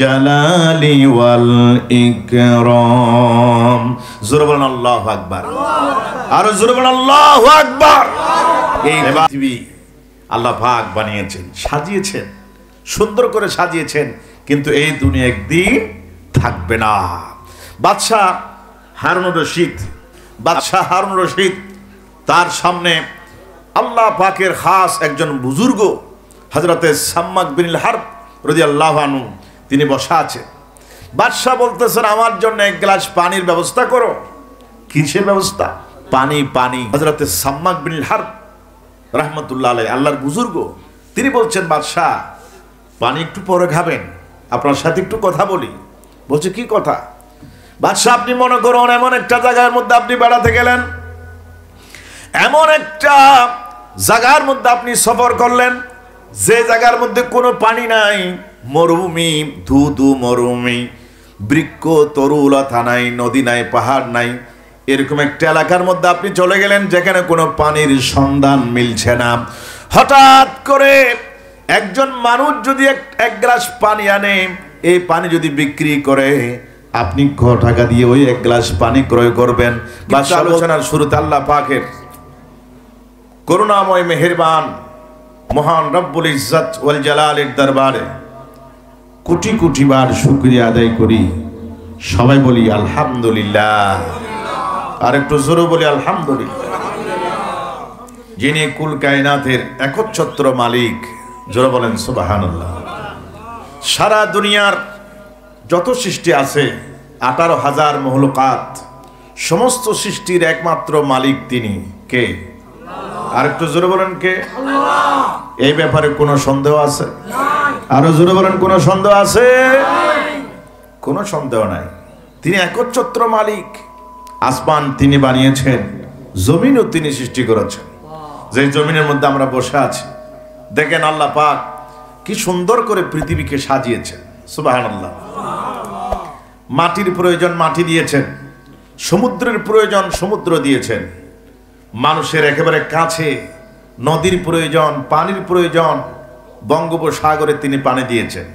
জালালি ওয়াল ইকরাম। জোরে বলেন আল্লাহু আকবার। আর জোরে বলেন আল্লাহু আকবার। এই পৃথিবী আল্লাহ পাক বানিয়েছেন, সাজিয়েছেন, সুন্দর করে সাজিয়েছেন, কিন্তু এই দুনিয়া একদিন থাকবে না। বাদশাহ হারুন রশিদ তার সামনে আল্লাহ পাকের খাস একজন বুজুর্গ হযরতে সাম্মাক বিন হারব রাদিয়াল্লাহু আনহু তিনি বসা আছেন। বাদশাহ বলতেছেন, আমার জন্য এক গ্লাস পানির ব্যবস্থা করো। কিসের ব্যবস্থা? পানি। হযরতে সাম্মাক বিন হারব রাহমাতুল্লাহ আলাইহি, আল্লাহর বুজুর্গ, তিনি বলছেন, বাদশাহ পানি একটু পরে খাবেন, আপনার সাথে একটু কথা বলি। বলছে, কি কথা? বাদশাহ, আপনি মনে করুন এমন একটা জায়গার মধ্যে আপনি বেড়াতে গেলেন, এমন একটা জায়গার মধ্যে আপনি সফর করলেন যে জায়গার মধ্যে কোনো পানি নাই, মরুভূমি, ধু মরুভূমি, বৃক্ষ তরুলতা নাই, নদী নাই, পাহাড় নাই, এরকম একটা এলাকার মধ্যে আপনি চলে গেলেন যেখানে কোনো পানির সন্ধান মিলছে না। হঠাৎ করে একজন মানুষ যদি এক গ্লাস পানি আনে, এই পানি যদি বিক্রি করে, আপনি কত টাকা দিয়ে ওই এক গ্লাস পানি ক্রয় করবেন? বাদশাহ আলোচনার শুরুতে আল্লাহ পাকের করুণাময় মেহেরবান মহান রব্বুল ইজ্জত ওয়াল জালালের দরবারে কোটি কোটি বার শুকরিয়া আদায় করি। সবাই বলি আলহামদুলিল্লাহ। আর একটু জোরে বলি আলহামদুলিল্লাহ। যিনি কুল কায়নাতের একচ্ছত্র মালিক, জোরে বলেন সুবহানাল্লাহ। সারা দুনিয়ার যত সৃষ্টি আছে 18,000 মখলুকাত, সমস্ত সৃষ্টির একমাত্র মালিক তিনি কে? আর একটু জোরে বলেন কে? এই ব্যাপারে কোনো সন্দেহ আছে? আরো জোরে বলেন, কোনো সন্দেহ আছে? কোনো সন্দেহ নাই। তিনি একচ্ছত্র মালিক। আসমান তিনি বানিয়েছেন, জমিনও তিনি সৃষ্টি করেছেন। যে জমিনের মধ্যে আমরা বসে আছি, দেখেন আল্লাহ পাক কি সুন্দর করে পৃথিবীকে সাজিয়েছেন। সুবহানাল্লাহ। মাটির প্রয়োজন মাটি দিয়েছেন, সমুদ্রের প্রয়োজন সমুদ্র দিয়েছেন, মানুষের একেবারে কাছে নদীর প্রয়োজন, পানির প্রয়োজন, বঙ্গোপসাগরে তিনি পানি দিয়েছেন।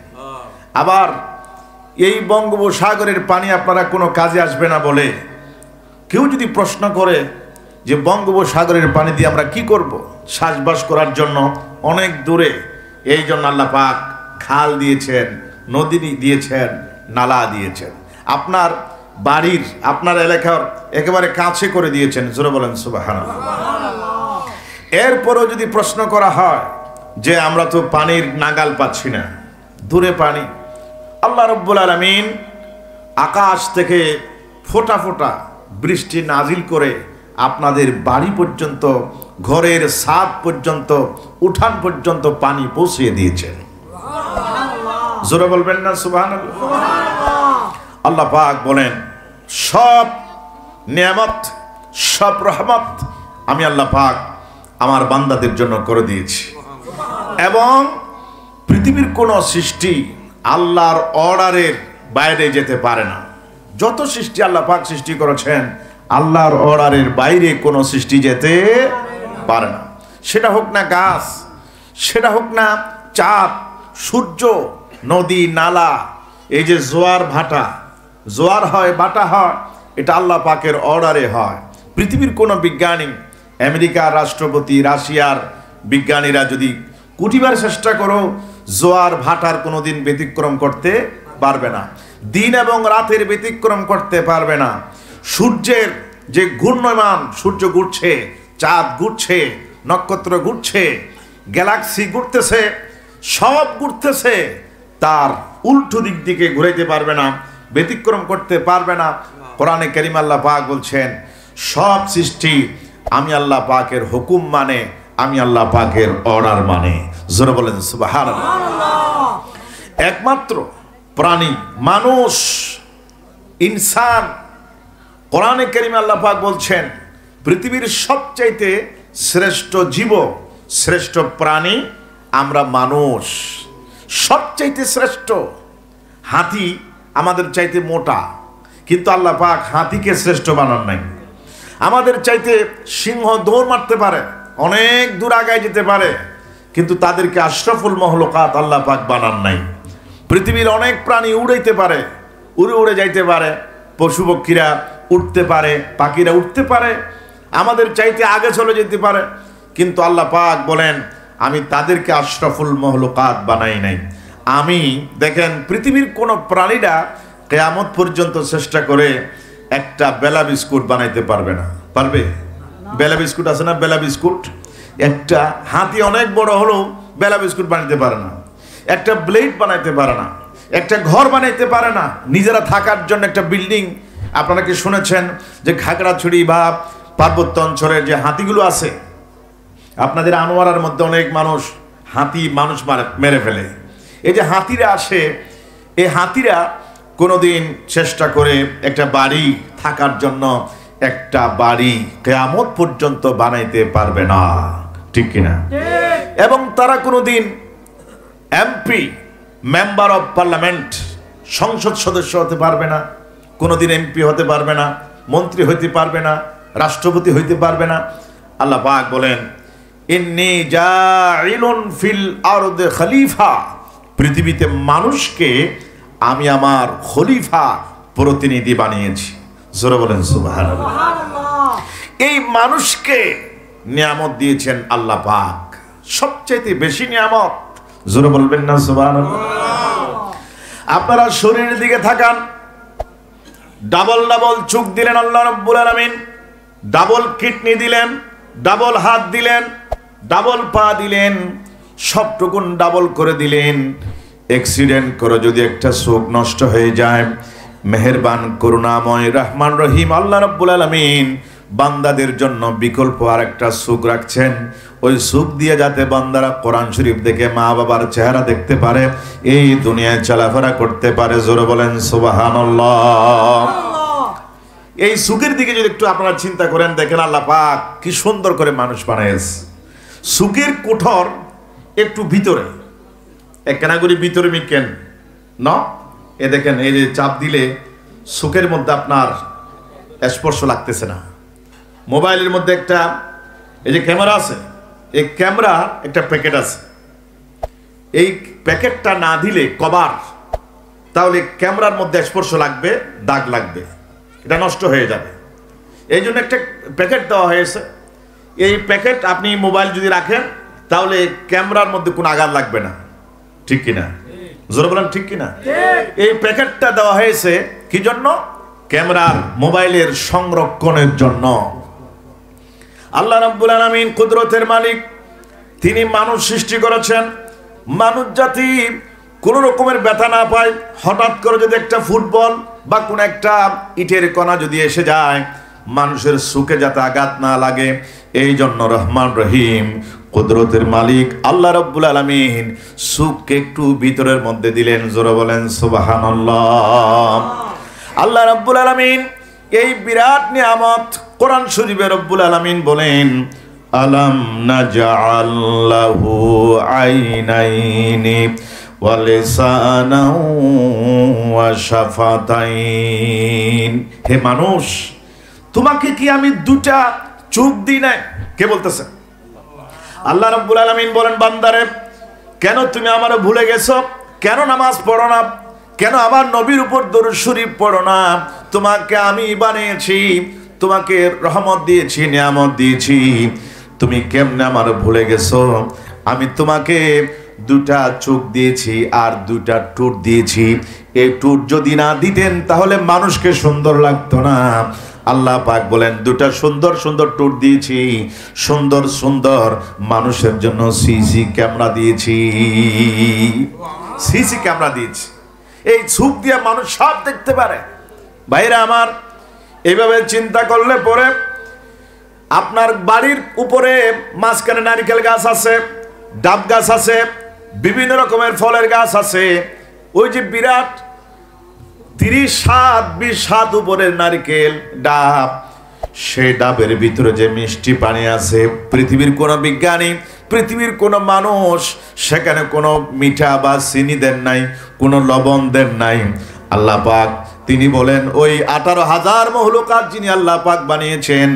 আবার এই বঙ্গোপসাগরের পানি আপনারা কোনো কাজে আসবে না বলে কেউ যদি প্রশ্ন করে যে বঙ্গোপসাগরের পানি দিয়ে আমরা কি করব, চাষবাস করার জন্য অনেক দূরে, এই জন্য আল্লাহ পাক খাল দিয়েছেন, নদী দিয়েছেন, নালা দিয়েছেন, আপনার বাড়ির, আপনার এলাকার একেবারে কাছে করে দিয়েছেন। জোরে বলেন সুবহানাল্লাহ। এরপরও যদি প্রশ্ন করা হয় যে আমরা তো পানির নাগাল পাচ্ছি না, দূরে পানি, আল্লাহ রাব্বুল আলামিন আকাশ থেকে ফোঁটা ফোঁটা বৃষ্টি নাজিল করে আপনাদের বাড়ি পর্যন্ত, ঘরের ছাদ পর্যন্ত, উঠান পর্যন্ত পানি পৌঁছিয়ে দিয়েছেন। জোরে বলবেন না সুবহানাল্লাহ। আল্লাহ পাক বলেন, সব নিয়ামত, সব রহমত আমি আল্লাহ পাক আমার বান্দাদের জন্য করে দিয়েছি। এবং পৃথিবীর কোনো সৃষ্টি আল্লাহর অর্ডারের বাইরে যেতে পারে না। যত সৃষ্টি আল্লাহ পাক সৃষ্টি করেছেন, আল্লাহর অর্ডারের বাইরে কোনো সৃষ্টি যেতে পারে না। সেটা হোক না গাছ, সেটা হোক না চাঁদ, সূর্য, নদী, নালা, এই যে জোয়ার ভাটা, জোয়ার হয়, বাটা হয়, এটা আল্লাহ পাকের অর্ডারে হয়। পৃথিবীর কোনো বিজ্ঞানী, আমেরিকার রাষ্ট্রপতি, রাশিয়ার বিজ্ঞানীরা যদি কোটিবার চেষ্টা করো, জোয়ার ভাটার কোনোদিন ব্যতিক্রম করতে পারবে না। দিন এবং রাতের ব্যতিক্রম করতে পারবে না। সূর্যের যে ঘূর্ণয়মান, সূর্য ঘুরছে, চাঁদ ঘুরছে, নক্ষত্র ঘুরছে, গ্যালাক্সি ঘুরতেছে, সব ঘুরতেছে, তার উল্টো দিক দিকে ঘুরাইতে পারবে না, ব্যতিক্রম করতে পারবে না। কোরআনে কারীম আল্লাহ পাক বলছেন, সব সৃষ্টি আমি আল্লাহ পাকের হুকুম মানে, আমি আল্লাহ পাকের অর্ডার মানে। জোরে বলেন সুবহানাল্লাহ। একমাত্র প্রাণী মানুষ, ইনসান, কোরআনে কারীমে আল্লাহ পাক বলছেন পৃথিবীর সবচাইতে শ্রেষ্ঠ জীব, শ্রেষ্ঠ প্রাণী আমরা মানুষ, সবচাইতে শ্রেষ্ঠ। হাতি আমাদের চাইতে মোটা, কিন্তু আল্লাহ পাক হাতিকে শ্রেষ্ঠ বানান নাই। আমাদের চাইতে সিংহ দৌড় মারতে পারে, অনেক দূর আগায় যেতে পারে, কিন্তু তাদেরকে আশরাফুল মখলুকাত আল্লাহ পাক বানান নাই। পৃথিবীর অনেক প্রাণী উড়াইতে পারে, উড়ে উড়ে যাইতে পারে, পশু পক্ষীরা উঠতে পারে, পাখিরা উঠতে পারে, আমাদের চাইতে আগে চলে যেতে পারে, কিন্তু আল্লাহ পাক বলেন আমি তাদেরকে আশরাফুল মখলুকাত বানাই নাই। আমি দেখেন পৃথিবীর কোনো প্রাণীরা কিয়ামত পর্যন্ত চেষ্টা করে একটা বেলা বিস্কুট বানাইতে পারবে না। পারবে? বেলা বিস্কুট আছে না, বেলা বিস্কুট, একটা হাতি অনেক বড় হলেও বেলা বিস্কুট বানাইতে পারে না, একটা ব্লেড বানাইতে পারে না, একটা ঘর বানাইতে পারে না, নিজেরা থাকার জন্য একটা বিল্ডিং। আপনারা কি শুনেছেন যে খাগড়াছড়ি বা পার্বত্য অঞ্চলের যে হাতিগুলো আছে, আপনাদের আনোয়ারার মধ্যে অনেক হাতি মানুষ মেরে ফেলে। এই যে হাতিরা আসে, এই হাতিরা কোনোদিন চেষ্টা করে একটা বাড়ি থাকার জন্য একটা বাড়ি কিয়ামত পর্যন্ত বানাইতে পারবে না, ঠিক কিনা? এবং তারা কোনোদিন এমপি, মেম্বার অফ পার্লামেন্ট, সংসদ সদস্য হতে পারবে না, কোনোদিন এমপি হতে পারবে না, মন্ত্রী হইতে পারবে না, রাষ্ট্রপতি হইতে পারবে না। আল্লাহ পাক বলেন ইন্নী জাইলুন ফিল আরদে খলিফা, পৃথিবীতে মানুষকে আমি আমার খলিফা, প্রতিনিধি বানিয়েছি। জোরে বলেন সুবহানাল্লাহ। এই মানুষকে নিয়ামত দিয়েছেন আল্লাহ পাক, সবচেয়ে বেশি নিয়ামত। জোরে বলবেন না সুবহানাল্লাহ। আপনারা শরীরের দিকে তাকান, ডাবল ডাবল চোখ দিলেন আল্লাহ রাব্বুল আলামিন, ডাবল কিডনি দিলেন, ডাবল হাত দিলেন, ডাবল পা দিলেন, সবটুকুন ডাবল করে দিলেন। অ্যাক্সিডেন্ট করে যদি একটা চোখ নষ্ট হয়ে যায়, মেহেরবান করুণাময় রহমান রহিম আল্লাহ রাব্বুল আলামিন বান্দাদের জন্য বিকল্প আর একটা চোখ রাখছেন। ওই চোখ দিয়ে যাতে বান্দারা কোরআন শরীফ দেখে মা বাবার চেহারা দেখতে পারে, এই দুনিয়ায় চলাফেরা করতে পারে। জোরে বলেন সুবহানাল্লাহ। এই চোখের দিকে যদি একটু আপনারা চিন্তা করেন, দেখেন আল্লাহ পাক কি সুন্দর করে মানুষ বানাইছে। চোখের কোঠর একটু ভিতরে, একখানা করে ভিতরে মিকেন ন, এ দেখেন এই যে চাপ দিলে চোখের মধ্যে আপনার স্পর্শ লাগতেছে না। মোবাইলের মধ্যে একটা এই যে ক্যামেরা আছে, এই ক্যামেরা একটা প্যাকেট আছে, এই প্যাকেটটা না দিলে কভার, তাহলে ক্যামেরার মধ্যে স্পর্শ লাগবে, দাগ লাগবে, এটা নষ্ট হয়ে যাবে। এই জন্য একটা প্যাকেট দেওয়া হয়েছে। এই প্যাকেট আপনি মোবাইল যদি রাখেন তাহলে ক্যামেরার মধ্যে কোনো আঘাত লাগবে না, ঠিক কিনা? জোরে বলেন ঠিক কিনা? এই প্যাকেটটা দেওয়া হয়েছে কি জন্য? ক্যামেরার, মোবাইলের সংরক্ষণের জন্য। আল্লাহ রাব্বুল আলামিন কুদরতের মালিক, তিনি মানুষ সৃষ্টি করেছেন। মানুষ জাতি কোন রকমের ব্যথা না পায়। হঠাৎ করে যদি একটা ফুটবল বা কোন একটা ইটের কণা যদি এসে যায়, মানুষের চোখে যাতে আঘাত না লাগে, এই জন্য রহমান রহিম কুদরতের মালিক আল্লাহ রাব্বুল আলামিন চোখকে একটু ভিতরের মধ্যে দিলেন। জোরে বলেন সুবহানাল্লাহ। আল্লাহ রাব্বুল আলামিন এই বিরাট নিয়ামত কোরআন শরীফে রব্বুল আলামিন বলেন আলাম নাজআল লাহু আইনাইনি ওয়া লিসানাও ওয়া শাফাতাইন। হে মানুষ, তোমাকে কি আমি দুটা চোখ দিই নাই? কে বলতেছে? আল্লাহ রাব্বুল আলামিন বলেন বান্দারে, কেন তুমি আমারে ভুলে গেছো? কেন নামাজ পড়ো না? কেন আমার নবীর উপর দরুদ শরীফ পড়ো না? তোমাকে আমি বানিয়েছি, তোমাকে রহমত দিয়েছি, নিয়ামত দিয়েছি, তুমি কেমনে আমার ভুলে গেছো? আমি তোমাকে দুটা চোখ দিয়েছি আর দুটা ঠোঁট দিয়েছি। এই ঠোঁট যদি না দিতেন তাহলে মানুষকে সুন্দর লাগতো না। আল্লাহ পাক বলেন দুটা সুন্দর সুন্দর ঠোঁট দিয়েছি, সুন্দর সুন্দর মানুষের জন্য সিসি ক্যামেরা দিয়েছি, সিসি ক্যামেরা দিয়েছি। এই চোখ দিয়ে মানুষ সব দেখতে পারে। ভাইরা আমার, এইভাবে চিন্তা করলে পরে আপনার বাড়ির উপরে মাঝখানে নারকেল গাছ আছে, ডাব গাছ আছে, বিভিন্ন রকমের ফলের গাছ আছে। ওই যে বিরাট 30-20 হাত উপরের নারকেল ডাব, সেই ডাবের ভিতরে যে মিষ্টি পানি আছে, পৃথিবীর কোনো বিজ্ঞানী, পৃথিবীর কোনো মানুষ সেখানে কোনো মিঠা বা চিনি দেন নাই, কোনো লবণ দেন নাই। আল্লাহ পাক তিনি বলেন ওই 18,000 মখলুকাত যিনি আল্লাহ পাক বানিয়েছেন,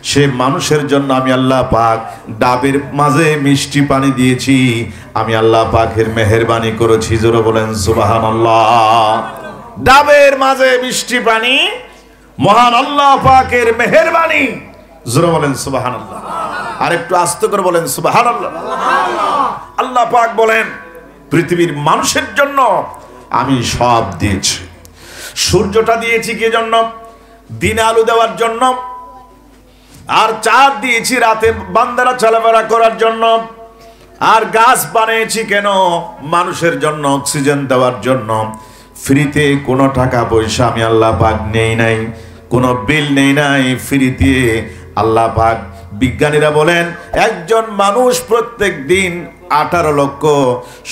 সে মানুষের জন্য আমি আল্লাহ পাক ডাবের মাঝে মিষ্টি পানি দিয়েছি, আমি আল্লাহ পাকের মেহেরবানি করেছি। জোরে বলেন সুবহানাল্লাহ। ডাবের মাঝে মিষ্টি পানি, মহান আল্লাহ পাকের মেহেরবানি। জোরে বলেন সুবহানাল্লাহ। আর একটু আস্তে করে বলেন সুবহানাল্লাহ। আল্লাহ পাক বলেন পৃথিবীর মানুষের জন্য আমি সব দিয়েছি। সূর্যটা দিয়েছি কি জন্য? দিনে আলো দেওয়ার জন্য। আর চাঁদ দিয়েছি রাতে বান্দারা চলাফেরা করার জন্য। আর গাছ বানিয়েছি কেন? মানুষের জন্য, অক্সিজেন দেওয়ার জন্য। ফ্রিতে কোনো টাকা পয়সা আমি আল্লাহ পাক নেই নাই, কোনো বিল নেই নাই, ফ্রিতে আল্লাহ পাক। বিজ্ঞানীরা বলেন একজন মানুষ প্রত্যেক দিন 18 লক্ষ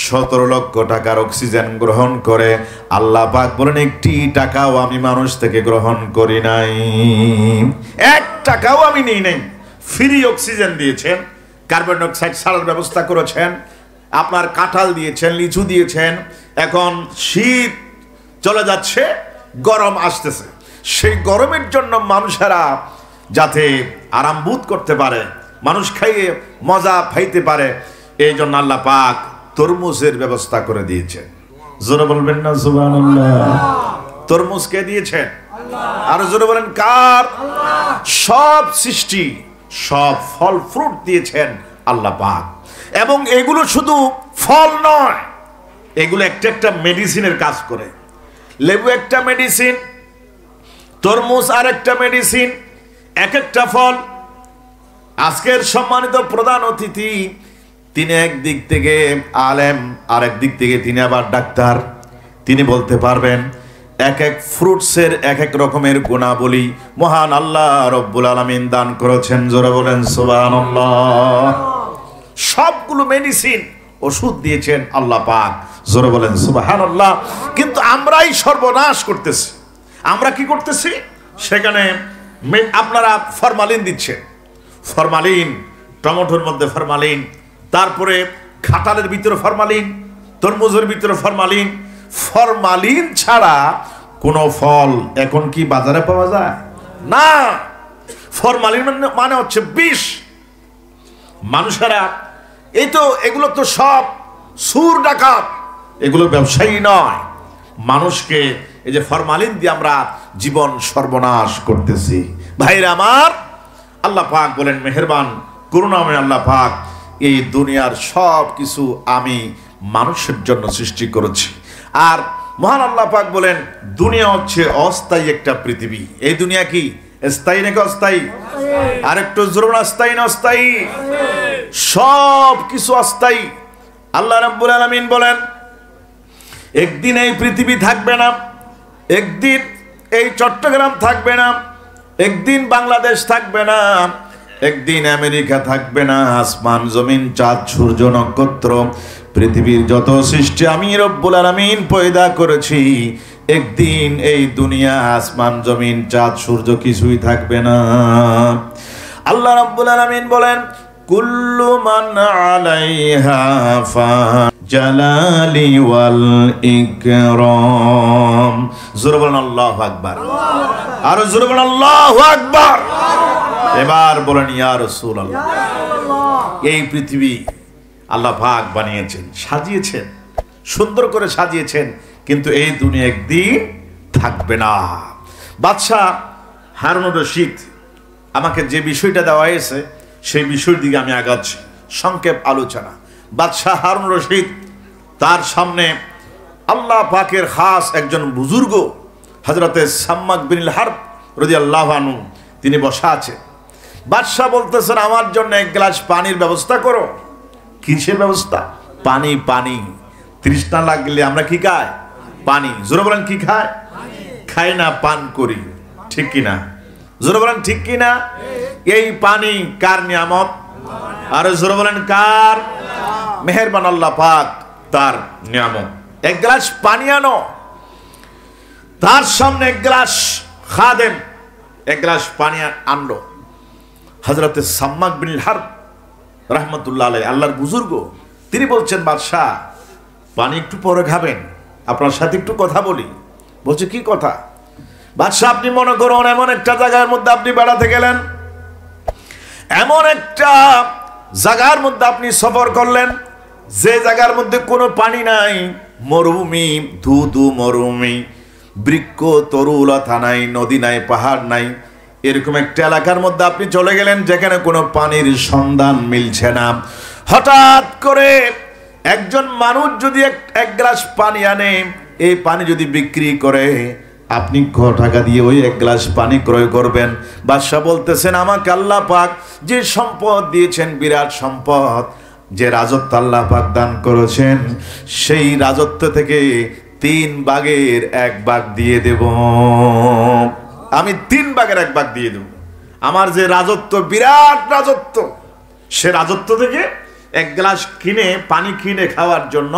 17 লক্ষ টাকার অক্সিজেন গ্রহণ করে। আল্লাহ পাক বলেন একটি টাকাও আমি মানুষ থেকে গ্রহণ করি নাই, 1 টাকাও আমি নেই নাই। ফ্রি অক্সিজেন দিয়েছেন, কার্বন ডাইঅক্সাইড ছাড়ার ব্যবস্থা করেছেন, আপনার কাঁঠাল দিয়েছেন, লিচু দিয়েছেন। এখন শীত চলে যাচ্ছে, গরম আসতেছে, সেই গরমের জন্য মানুষেরা যাতে আরাম বোধ করতে পারে, মানুষ খাইয়ে মজা পাইতে পারে, এই জন্য আল্লাহ পাক তরমুজের ব্যবস্থা করে দিয়েছেন। জোরে বলবেন না সুবহানাল্লাহ। তরমুজ কে দিয়েছেন? আর জোরে বলেন কার? সব সৃষ্টি, সব ফল ফ্রুট দিয়েছেন আল্লাহ পাক। এবং এগুলো শুধু ফল নয়, এগুলো একটা একটা মেডিসিনের কাজ করে। লেবু একটা মেডিসিন, তরমুজ আর একটা মেডিসিন, এক একটা ফল। আজকের সম্মানিত প্রধান অতিথি, তিনি একদিক থেকে আলেম, আর একদিক থেকে তিনি আবার ডাক্তার। তিনি বলতে পারবেন এক এক ফ্রুটসের এক এক রকমের গুণাবলী মহান আল্লাহ রব্বুল আলামিন দান করেছেন। জোরে বলেন সুবহানাল্লাহ। সবগুলো মেডিসিন, ওষুধ দিয়েছেন আল্লাহ পাক। জোরে বলেন সুবহানাল্লাহ। কিন্তু আমরাই সর্বনাশ করতেছি। আমরা কি করতেছি? সেখানে আপনারা ফরমালিন দিচ্ছেন, ফরমালিন, টমেটোর মধ্যে ফরমালিন, তারপরে কাঁঠালের ভিতরে ফরমালিন, তরমুজের ভিতরে ফরমালিন। ফরমালিন ছাড়া কোনো ফল এখন কি বাজারে পাওয়া যায়? না। ফরমালিন মানে হচ্ছে বিষ। মানুষেরা এই তো, এগুলো তো সব সুর ডাকাত, এগুলো ব্যবসায়ী নয়। মানুষকে এই যে ফরমালিন দিয়ে আমরা জীবন সর্বনাশ করতেছি। ভাইরা আমার, আল্লাহ পাক বলেন মেহেরবান করুণাময় আল্লাহ পাক, এই দুনিয়ার সব কিছু আমি মানুষের জন্য সৃষ্টি করেছি। আর মহান আল্লাহ পাক বলেন দুনিয়া হচ্ছে অস্থায়ী একটা পৃথিবী। এই দুনিয়া কি স্থায়ী নাকি অস্থায়ী? আর একটু জোরে বলেন অস্থায়ী না অস্থায়ী? সব কিছু অস্থায়ী। আল্লাহ রাব্বুল আলামিন বলেন একদিন এই পৃথিবী থাকবে না, একদিন এই চট্টগ্রাম থাকবে না, একদিন বাংলাদেশ থাকবে না, একদিন আমেরিকা থাকবে না। আসমান জমিন চাঁদ সূর্য নক্ষত্র পৃথিবীর যত সৃষ্টি আমি রব্বুল আলামিন পয়দা করেছি, একদিন এই দুনিয়া আসমান জমিন চাঁদ সূর্য কিছুই থাকবে না। আল্লাহ রাব্বুল আলামিন বলেন কুল্লু মান আলাইহা ফান জালালি ওয়াল ইকরাম। জোরে বলেন আল্লাহু আকবার। আর জোরে বলেন আল্লাহু আকবার। এবার বলেন ইয়া রাসূলুল্লাহ। এই পৃথিবী আল্লাহ পাক বানিয়েছেন, সাজিয়েছেন, সুন্দর করে সাজিয়েছেন, কিন্তু এই দুনিয়া একদিন থাকবে না। বাদশাহ হারুনুর রশিদ আমাকে যে বিষয়টা দেওয়া হয়েছে সেই বিষয়ের দিকে আমি আগাচ্ছি, সংক্ষেপ আলোচনা। বাদশাহ হারুনুর রশিদ, তার সামনে আল্লাহ পাকের খাস একজন বুজুর্গ হযরতে সাম্মাক বিন হারব রাদিয়াল্লাহু আনহু, তিনি বসা আছেন। বাদশাহ বলতেছেন আমার জন্য এক গ্লাস পানির ব্যবস্থা করো। কিসের ব্যবস্থা? পানি। পানি তৃষ্ণা লাগলে আমরা কি খাই? পানি। জোরে বলেন কি খায়? খাই না, পান করি, ঠিক কিনা? জোরে বলেন ঠিক কিনা? এই পানি কার নিয়ামত? আর জোরে বলেন কার? মেহেরবান আল্লাহ পাক, তার নিয়ামত। এক গ্লাস পানি আনো। তার সামনে এক গ্লাস খাদেম এক গ্লাস পানি আনলো। হযরতে সাম্মাক বিন হারব রাহমাতুল্লাহ আলাইহি, আল্লাহর বুজুর্গ, তিনি বলছেন বাদশাহ পানি একটু পরে খাবেন, আপনার সাথে একটু কথা বলি। বলছে কি কথা? বাদশা আপনি মনে করুন এমন একটা জায়গার মধ্যে আপনি বেড়াতে গেলেন, এমন একটা জায়গার মধ্যে আপনি সফর করলেন যে জায়গার মধ্যে কোনো পানি নাই, মরুভূমি, ধু মরুভূমি, বৃক্ষ তরুলতা নাই, নদী নাই, পাহাড় নাই, এরকম একটা এলাকার মধ্যে আপনি চলে গেলেন যেখানে কোনো পানির সন্ধান মিলছে না। হঠাৎ করে একজন মানুষ যদি এক গ্লাস পানি আনে, এই পানি যদি বিক্রি করে, আপনি কত টাকা দিয়ে ওই এক গ্লাস পানি ক্রয় করবেন? বাদশা বলতেছেন, আমাকে আল্লাহ পাক যে সম্পদ দিয়েছেন, বিরাট সম্পদ, যে রাজত্ব আল্লাহ পাক দান করেছেন, সেই রাজত্ব থেকে 3 ভাগের 1 ভাগ দিয়ে দেব। আমি 3 ভাগের 1 ভাগ দিয়ে দেব। আমার যে রাজত্ব, বিরাট রাজত্ব, সে রাজত্ব থেকে 1 গ্লাস পানি কিনে খাওয়ার জন্য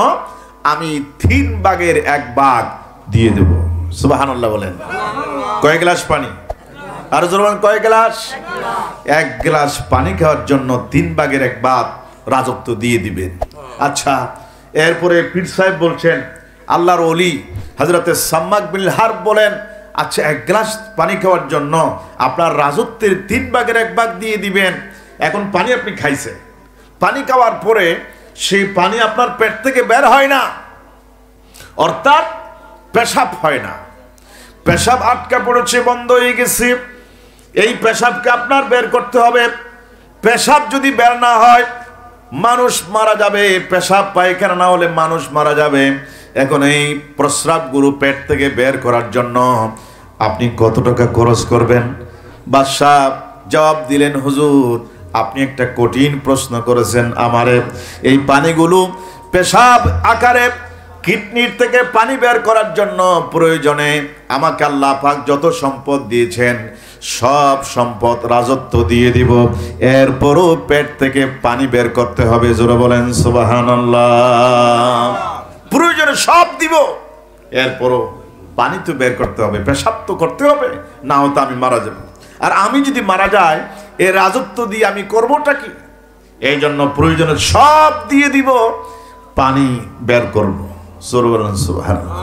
আমি 3 ভাগের 1 ভাগ দিয়ে দেব। সুবহানাল্লাহ বলেন। কয় গ্লাস পানি? আর জোরে বলেন, কয় গ্লাস? 1 গ্লাস পানি খাওয়ার জন্য 3 ভাগের 1 ভাগ রাজত্ব দিয়ে দিবেন। আচ্ছা, এরপরে পীর সাহেব বলছেন, আল্লাহর ওলি হযরতে সাম্মাক বিন হারব বলেন, আচ্ছা 1 গ্লাস পানি খাওয়ার জন্য আপনার রাজত্বের 3 ভাগের 1 ভাগ দিয়ে দিবেন। এখন পানি আপনি খাইছেন, পানি খাওয়ার পরে সেই পানি আপনার পেট থেকে বের হয় না, অর্থাৎ পেশাব হয় না, পেশাব আটকা পড়েছে, বন্ধ হয়ে গেছে। এই পেশাবকে আপনার বের করতে হবে। পেশাব যদি বের না হয় মানুষ মারা যাবে, পেশাব পায়খানা না হলে মানুষ মারা যাবে। এখন এই প্রস্রাবগুলো পেট থেকে বের করার জন্য আপনি কত টাকা খরচ করবেন? বাদশাহ জবাব দিলেন, হুজুর আপনি একটা কঠিন প্রশ্ন করেছেন আমারে। এই পানিগুলো পেশাব আকারে কিডনির থেকে পানি বের করার জন্য প্রয়োজনে আমাকে আল্লাহ পাক যত সম্পদ দিয়েছেন সব সম্পদ রাজত্ব দিয়ে দিব, এরপরও পেট থেকে পানি বের করতে হবে। জোরে বলেন সুবহানাল্লাহ। প্রয়োজনে সব দিব, এরপরও পানি তো বের করতে হবে, পেশাব তো করতে হবে, না হতো আমি মারা যাব। আর আমি যদি মারা যাই এই রাজত্ব দিয়ে আমি করবোটা কি? এই জন্য প্রয়োজনে সব দিয়ে দিব, পানি বের করব। জোরে বলেন সুবহানাল্লাহ।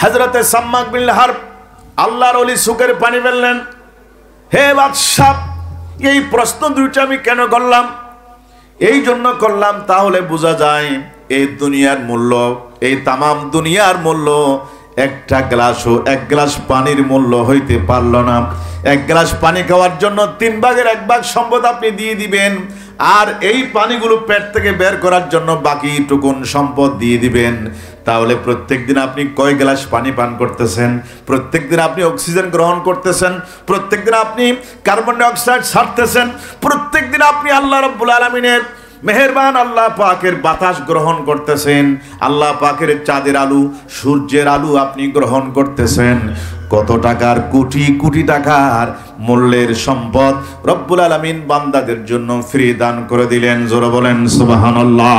হযরতে সাম্মাক বিন হারব আল্লাহর ওলি সুখের পানি ফেললেন। হে বাদশা, এই প্রশ্ন দুইটা আমি কেন করলাম? এই জন্য করলাম তাহলে বোঝা যায় এই দুনিয়ার মূল্য, এই তামাম দুনিয়ার মূল্য একটা গ্লাসও 1 গ্লাস পানির মূল্য হইতে পারল না। 1 গ্লাস পানি খাওয়ার জন্য 3 ভাগের 1 ভাগ সম্পদ আপনি দিয়ে দিবেন, আর এই পানিগুলো পেট থেকে বের করার জন্য বাকি টুকুন সম্পদ দিয়ে দিবেন। তাহলে প্রত্যেকদিন আপনি কয় গ্লাস পানি পান করতেছেন? প্রত্যেকদিন আপনি অক্সিজেন গ্রহণ করতেছেন, প্রত্যেকদিন আপনি কার্বন ডাই অক্সাইড ছাড়তেছেন, প্রত্যেকদিন আপনি আল্লাহ রাব্বুল আলামিনের মেহেরবান আল্লাহ পাকের বাতাস গ্রহণ করতেছেন, আল্লাহ পাকের চাঁদের আলো, সূর্যের আলো আপনি গ্রহণ করতেছেন। কত টাকার, কোটি কোটি টাকার মূল্যের সম্পদ রব্বুল আলামিন বান্দাদের জন্য ফ্রি দান করে দিলেন। জোরে বলেন সুবহানাল্লাহ।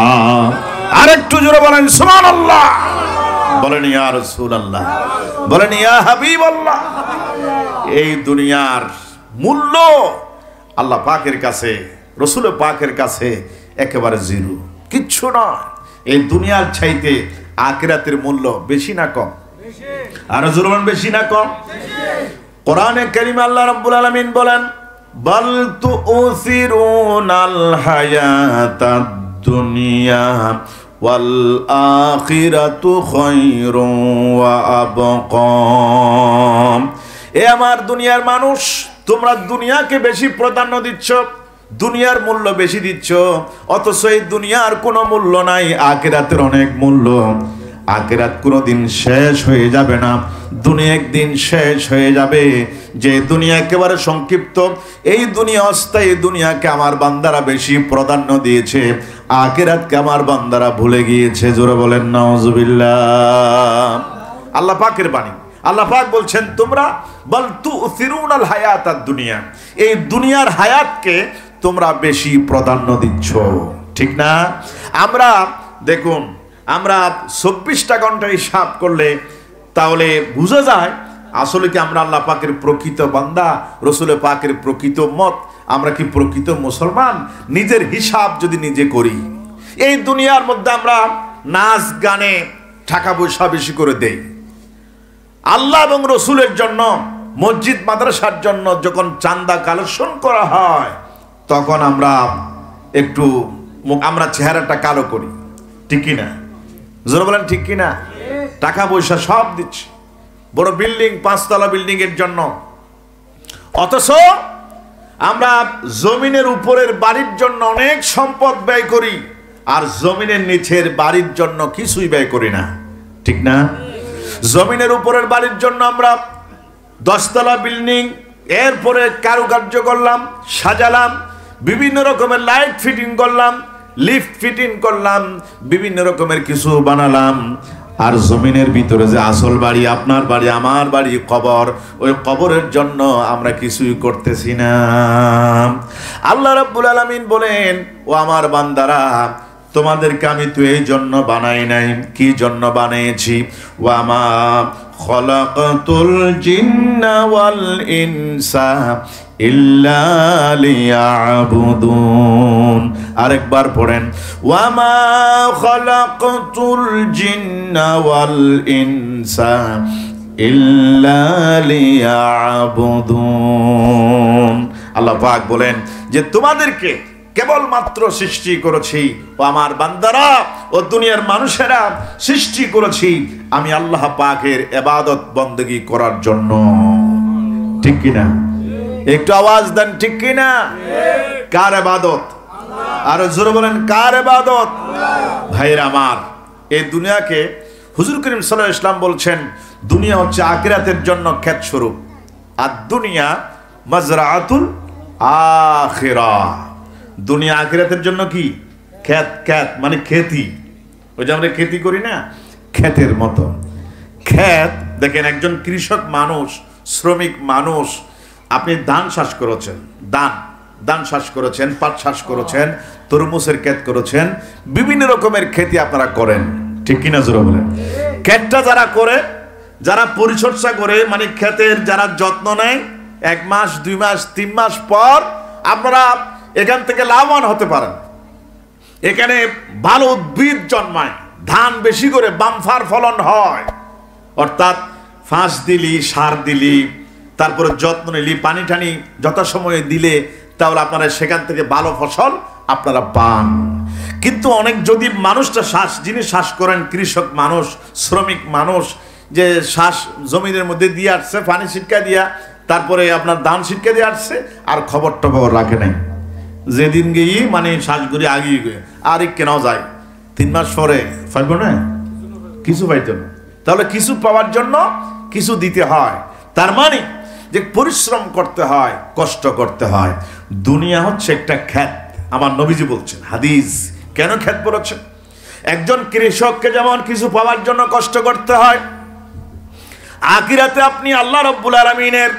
আরেকটু জোরে বলেন সুবহানাল্লাহ। বলেন ইয়া রাসূলুল্লাহ, বলেন ইয়া হাবিবাল্লাহ। এই দুনিয়ার মূল্য আল্লাহ পাকের কাছে, রাসূল পাকের কাছে একেবারে জিরো, কিচ্ছু নয়। এই দুনিয়ার চাইতে আখিরাতের মূল্য বেশি না কম? আর জোরে বেশি না কম? কোরআনে কারীমে আল্লাহ রাব্বুল আলামিন বলেন, বাল তুসিরুনাল হায়াতাদ দুনিয়া ওয়াল আখিরাতু খায়রুন ওয়া আবকা। এ আমার দুনিয়ার মানুষ, তোমরা দুনিয়াকে বেশি প্রাধান্য দিচ্ছ, দুনিয়ার মূল্য বেশি দিচ্ছ, অথচ এই দুনিয়ার কোনো মূল্য নাই, আখিরাতের অনেক মূল্য। আখিরাত কোনোদিন শেষ হয়ে যাবে না, দুনিয়া একদিন শেষ হয়ে যাবে। যে দুনিয়া একেবারে সংক্ষিপ্ত, এই দুনিয়া অস্থায়ী, দুনিয়াকে আমার বান্দারা বেশি প্রাধান্য দিয়েছে, আখিরাতকে আমার বান্দারা ভুলে গিয়েছে। জোরে বলেন নাউজুবিল্লাহ। আল্লাহ পাকের বাণী, আল্লাহ পাক বলছেন, তোমরা বল তুসিরুনাল হায়াতাদ দুনিয়া, এই দুনিয়ার হায়াতকে তোমরা বেশি প্রাধান্য দিচ্ছ, ঠিক না? আমরা দেখুন, আমরা 24টা ঘন্টা হিসাব করলে তাহলে বোঝা যায় আসলে কি আমরা আল্লাহ পাকের প্রকৃত বান্দা, রসুল পাকের প্রকৃত মত, আমরা কি প্রকৃত মুসলমান? নিজের হিসাব যদি নিজে করি, এই দুনিয়ার মধ্যে আমরা নাচ গানে টাকা পয়সা বেশি করে দেই, আল্লাহ এবং রসুলের জন্য, মসজিদ মাদ্রাসার জন্য যখন চাঁদা কালেকশন করা হয়, তখন আমরা চেহারাটা কালো করি, ঠিক কিনা? জোরে বলেন ঠিক কিনা? টাকা পয়সা সব দিচ্ছি বড় বিল্ডিং, 5 তলা বিল্ডিং এর জন্য, অথচ আমরা জমিনের উপরের বাড়ির জন্য অনেক সম্পদ ব্যয় করি, আর জমিনের নিচের বাড়ির জন্য কিছুই ব্যয় করি না, ঠিক না? জমিনের উপরের বাড়ির জন্য আমরা 10 তলা বিল্ডিং, এরপরে কারুকার্য করলাম, সাজালাম, বিভিন্ন রকমের লাইট ফিটিং করলাম, লিফট ফিটিং করলাম, বিভিন্ন রকমের কিছু বানালাম। আর জমিনের ভিতরে যে আসল বাড়ি, আপনার বাড়ি, আমার বাড়ি, কবর, ওই কবরের জন্য আমরা কিছুই করতেছি না। আল্লাহ রাব্বুল আলামিন বলেন, ও আমার বান্দারা, তোমাদেরকে আমি তো এই জন্য বানাই নাই। কি জন্য বানিয়েছি? ওয়া মা খলাকাতুল জিন্না ওয়াল ইনসা ইল্লা লিয়াবুদুন। আরেকবার পড়েন, ওয়া মা খলাকাতুল জিন্না ওয়াল ইনসা ইল্লা লিয়াবুদুন। আল্লাহ পাক বলেন যে তোমাদেরকে কেবলমাত্র সৃষ্টি করেছি, ও আমার বান্দারা ও দুনিয়ার মানুষেরা, সৃষ্টি করেছি আমি আল্লাহ পাকের ইবাদত বندگی করার জন্য, ঠিক কিনা? একটু আওয়াজ দেন, ঠিক কিনা? কার ইবাদত? আর জোরে বলেন, কার ইবাদত? ভাইরা আমার, এই দুনিয়াকে হুজুর করিম সাল্লাল্লাহু আলাইহি ওয়াসাল্লাম বলছেন, দুনিয়া হচ্ছে আখিরাতের জন্য ক্ষেত স্বরূপ। আর দুনিয়া মাজরাআতুল আখিরাহ। দুনিয়া আখিরাতের জন্য কি? ক্ষেত। ক্ষেত মানে খেতি, ওই যে আমরা খেতি করি না, ক্ষেতের মতো। ক্ষেত দেখেন, একজন কৃষক মানুষ, শ্রমিক মানুষ, আপনি ধান চাষ করেছেন, ধান চাষ করেছেন, পাট চাষ করেছেন, তরমুজের ক্ষেত করেছেন, বিভিন্ন রকমের খেতি আপনারা করেন, ঠিক কিনা? জোরে বলেন। ক্ষেতটা যারা করে, যারা পরিচর্যা করে, মানে ক্ষেতের যারা যত্ন নেয়, 1 মাস 2 মাস 3 মাস পর আপনারা এখান থেকে লাভবান হতে পারেন। এখানে ভালো উদ্ভিদ জন্মায়, ধান বেশি করে বাম্পার ফলন হয়। অর্থাৎ ফাঁস দিলি, সার দিলি, তারপরে যত্ন নিলি, পানি টানি যথাসময়ে দিলে, তাহলে আপনারা সেখান থেকে ভালো ফসল আপনারা পান। কিন্তু অনেক যদি মানুষটা যিনি চাষ করেন, কৃষক মানুষ, শ্রমিক মানুষ, যে শ্বাস জমিনের মধ্যে দিয়ে আসছে, পানি ছিটকা দিয়া, তারপরে আপনার ধান ছিটকা দিয়ে আসছে, আর খবর টবর রাখে নাই, যেদিন গিয়ে মানে শ্বাসগুলি আগিয়ে গিয়ে আর কেনাও যায়, 3 মাস পরে পাইব না, কিছু পাইতো না। তাহলে কিছু পাওয়ার জন্য কিছু দিতে হয়, তার মানে যে পরিশ্রম করতে হয়, কষ্ট করতে হয়। দুনিয়া হচ্ছে একটা ক্ষেত। আমার নবীজি বলছেন, হাদিস কেন ক্ষেত বলেছেন? একজন কৃষককে যেমন কিছু পাওয়ার জন্য কষ্ট করতে হয়, আখিরাতে আপনি আল্লাহ রাব্বুল আলামিনের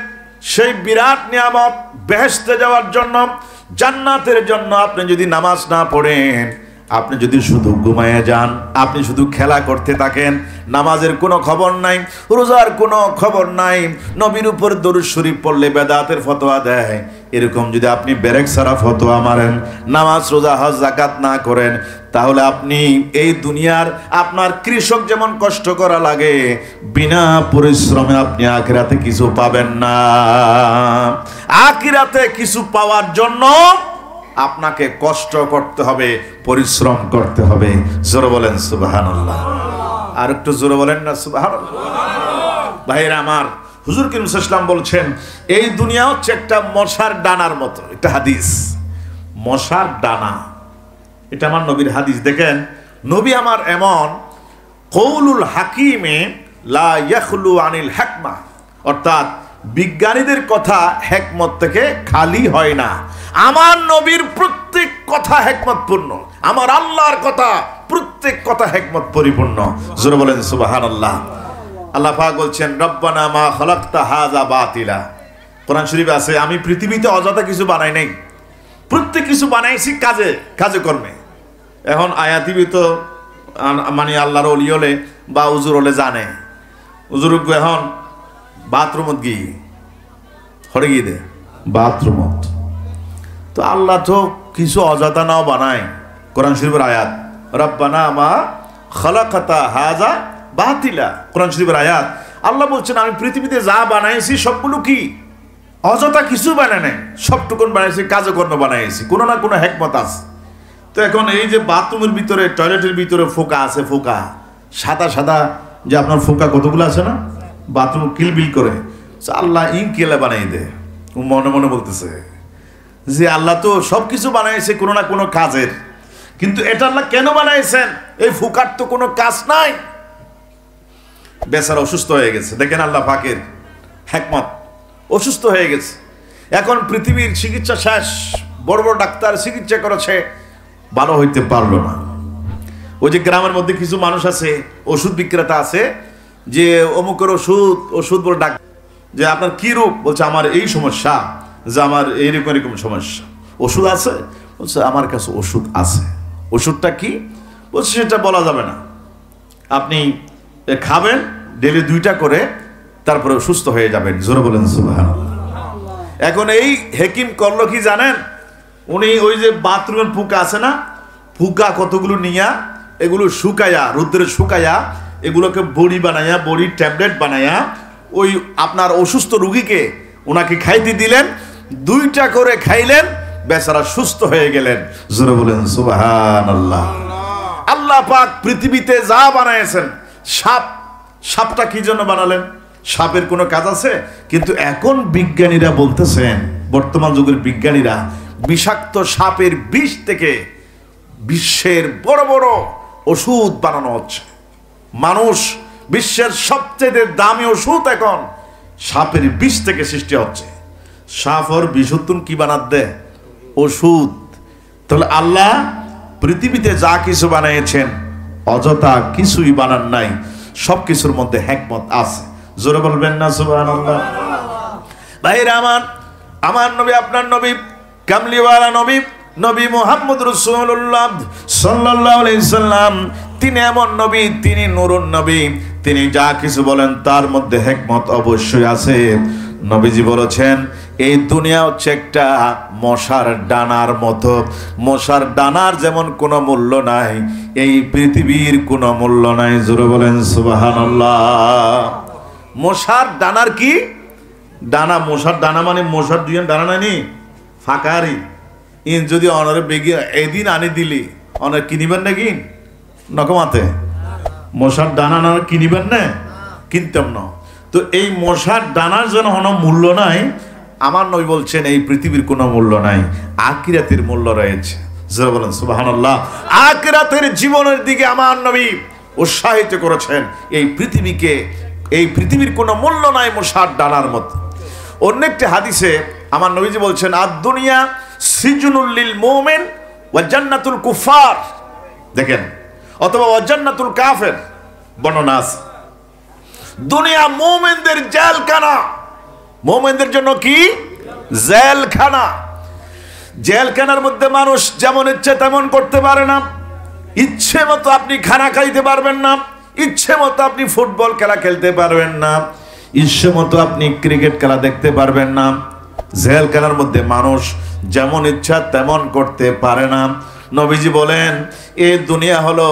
সেই বিরাট নিয়ামত বেহেশতে যাওয়ার জন্য, জান্নাতের জন্য আপনি যদি নামাজ না পড়েন, আপনি যদি শুধু ঘুমায়ে যান, আপনি শুধু খেলা করতে থাকেন, নামাজের কোনো খবর নাই, রোজার কোনো খবর নাই, নবীর উপর দরুদ শরীফ পড়লে বেদাতের ফতোয়া দেয়, এরকম যদি আপনি বেরেক সারা ফতোয়া মারেন, নামাজ রোজা হজ যাকাত না করেন, তাহলে আপনি এই দুনিয়ার আপনার কৃষক যেমন কষ্ট করা লাগে, বিনা পরিশ্রমে আপনি আখিরাতে কিছু পাবেন না। আখিরাতে কিছু পাওয়ার জন্য আপনাকে কষ্ট করতে হবে, পরিশ্রম করতে হবে। জোরে বলেন সুবহানাল্লাহ। আর একটু জোরে বলেন না সুবহানাল্লাহ। ভাইরা আমার, হুজুর করিম সাল্লাল্লাহু আলাইহি ওয়াসাল্লাম বলছেন, এই দুনিয়া হচ্ছে একটা মশার ডানার মতো। এটা হাদিস, মশার ডানা, এটা আমার নবীর হাদিস। দেখেন, নবী আমার এমন, কৌলুল হাকিমে লা ইয়াখলু আনিল হিকমা, অর্থাৎ বিজ্ঞানীদের কথা হিকমত থেকে খালি হয় না। আমার নবীর প্রত্যেক কথা হিকমতপূর্ণ, আমার আল্লাহর কথা প্রত্যেক কথা হিকমত পরিপূর্ণ। জোরে বলেন সুবহানাল্লাহ। আল্লাহ পাক বলছেন, রব্বানা মা খালাকতা হাযা বাতিলা। কোরআন শরীফে আছে, আমি পৃথিবীতে অযথা কিছু বানাই নাই, প্রত্যেক কিছু বানাইছি কাজে কর্মে। এখন আয়াতিবি তো মানে আল্লাহর ওলি হলে বা উজুর হলে জানে, উজুর এখন বাথরুমত গিয়ে হরে গিয়ে দে বাথরুমত, তো আল্লাহ তো কিছু অযথা নাও বানায়। কোরআন শরীফের আয়াত, রব্বানা মা খালাকতা হাযা বাতিলা, কোরআন শরীফের আয়াত, আল্লাহ বলছেন আমি পৃথিবীতে যা বানাইছি সবগুলো কি অযথা কিছু বানায় নাই, সবটুকুন বানাইছি, কাজকর্ম বানাইছি, কোনো না কোনো হেকমত আছে। তো এখন এই যে বাথরুমের ভিতরে, টয়লেটের ভিতরে ফোকা আছে, ফোকা সাদা সাদা যে আপনার ফোকা কতগুলো আছে না, বাথরুম কিলবিল করে, আল্লাহ ইঙ্ক কেলে বানাই দে। মনে মনে বলতেছে যে আল্লাহ তো সব কিছু বানাইছে কোনো না কোনো কাজের, কিন্তু এটা আল্লাহ কেন বানাইছেন? এই ফোকার তো কোনো কাজ নাই। বেচারা অসুস্থ হয়ে গেছে, দেখেন আল্লাহ পাকের হেকমত, অসুস্থ হয়ে গেছে। এখন পৃথিবীর চিকিৎসা শেষ, বড় বড় ডাক্তার চিকিৎসা করেছে, ভালো হইতে পারলো না। ওই যে গ্রামের মধ্যে কিছু মানুষ আছে, ওষুধ বিক্রেতা আছে, যে অমুকের ওষুধ বলে ডাক, যে আপনার কি রোগ? বলছে আমার এই সমস্যা, যে আমার এইরকম এরকম সমস্যা, ওষুধ আছে? বলছে আমার কাছে ওষুধ আছে। ওষুধটা কি? বলছে সেটা বলা যাবে না, আপনি খাবেন ডেলি 2টা করে, তারপরে সুস্থ হয়ে যাবেন। জোরে বলেন সুবহানাল্লাহ। এখন এই হেকিম করলো কি জানেন? উনি ওই যে বাথরুমের ফুকা আছে না, ফুকা কতগুলো নিয়া এগুলো শুকায়া, রোদ্রে শুকায়া, এগুলোকে বড়ি বানায়া, বড়ির ট্যাবলেট বানায়া ওই আপনার অসুস্থ রুগীকে ওনাকে খাইতে দিলেন, 2টা করে খাইলেন, বেচারা সুস্থ হয়ে গেলেন। জোরে বলেন সুবহানাল্লাহ। আল্লাহ পাক পৃথিবীতে যা বানাইছেন, সাপটা কি জন্য বানালেন? সাপের কোনো কাজ আছে? কিন্তু এখন বিজ্ঞানীরা বলতেছেন, বর্তমান যুগের বিজ্ঞানীরা, বিষাক্ত সাপের বিষ থেকে বিশ্বের বড় বড় ওষুধ বানানো হচ্ছে। মানুষ বিশ্বের সবচেয়ে দামি ওষুধ এখন সাপের বিষ থেকে সৃষ্টি হচ্ছে। সাপ ওর বিষুত্তুন কি বানাত দেয়? ওষুধ। তাহলে আল্লাহ পৃথিবীতে যা কিছু বানিয়েছেন অযথা কিছুই বানান নাই, সব কিছুর মধ্যে হিকমত আছে। জোরে বলবেন না সুবহানাল্লাহ। ভাইরা আমার নবী, আপনার নবী, কামলিওয়ালা নবী, নবী মুহাম্মদ রাসূলুল্লাহ সাল্লাল্লাহু আলাইহি সাল্লাম, তিনি এমন নবী, তিনি নূরুন নবী, তিনি যা কিছু বলেন তার মধ্যে হিকমত অবশ্যই আছে। নবীজি বলেছেন এই দুনিয়া হচ্ছে একটা মশার ডানার মতো, মশার ডানার যেমন কোনো মূল্য নাই, এই পৃথিবীর কোনো মূল্য নাই। জোরে বলেন সুবহানাল্লাহ। মশার ডানার কি ডানা? মশার ডানা মানে মশার 2 ডানা নাইনি ফাঁকারি, ইন যদি অনরে বেগে এদিন আনি দিলি অনেক কিনিবেন নাকি নকমাতে? মশার ডানা না কিনিবেন না, কিনতাম না। তো এই মশার ডানার যেন কোনো মূল্য নাই, আমার নবী বলছেন এই পৃথিবীর কোনো মূল্য নাই, আখিরাতের মূল্য রয়েছে। যারা বলেন সুবহানাল্লাহ। আখিরাতের জীবনের দিকে আমার নবী উৎসাহিত করেছেন। এই পৃথিবীর কোনো মূল্য নাই মশার ডানার মতো। অন্য একটি হাদিসে আমার নবীজি বলছেন আদ দুনিয়া সিজনুল লিল মুমিন ওয়া জান্নাতুল কুফার, দেখেন, অথবা ওয়া জান্নাতুল কাফের বর্ণনা আছে। দুনিয়া মুমিনদের জেলখানা, মুমিনদের জন্য কি জেলখানা। জেলখানার মধ্যে মানুষ যেমন ইচ্ছে তেমন করতে পারে না, ইচ্ছে মতো আপনি খানা খাইতে পারবেন না, ইচ্ছে মতো আপনি ফুটবল খেলা খেলতে পারবেন না, ইচ্ছে মতো আপনি ক্রিকেট খেলা দেখতে পারবেন না। জেলখানার মধ্যে মানুষ যেমন ইচ্ছা তেমন করতে পারে না। নবীজি বলেন এই দুনিয়া হলো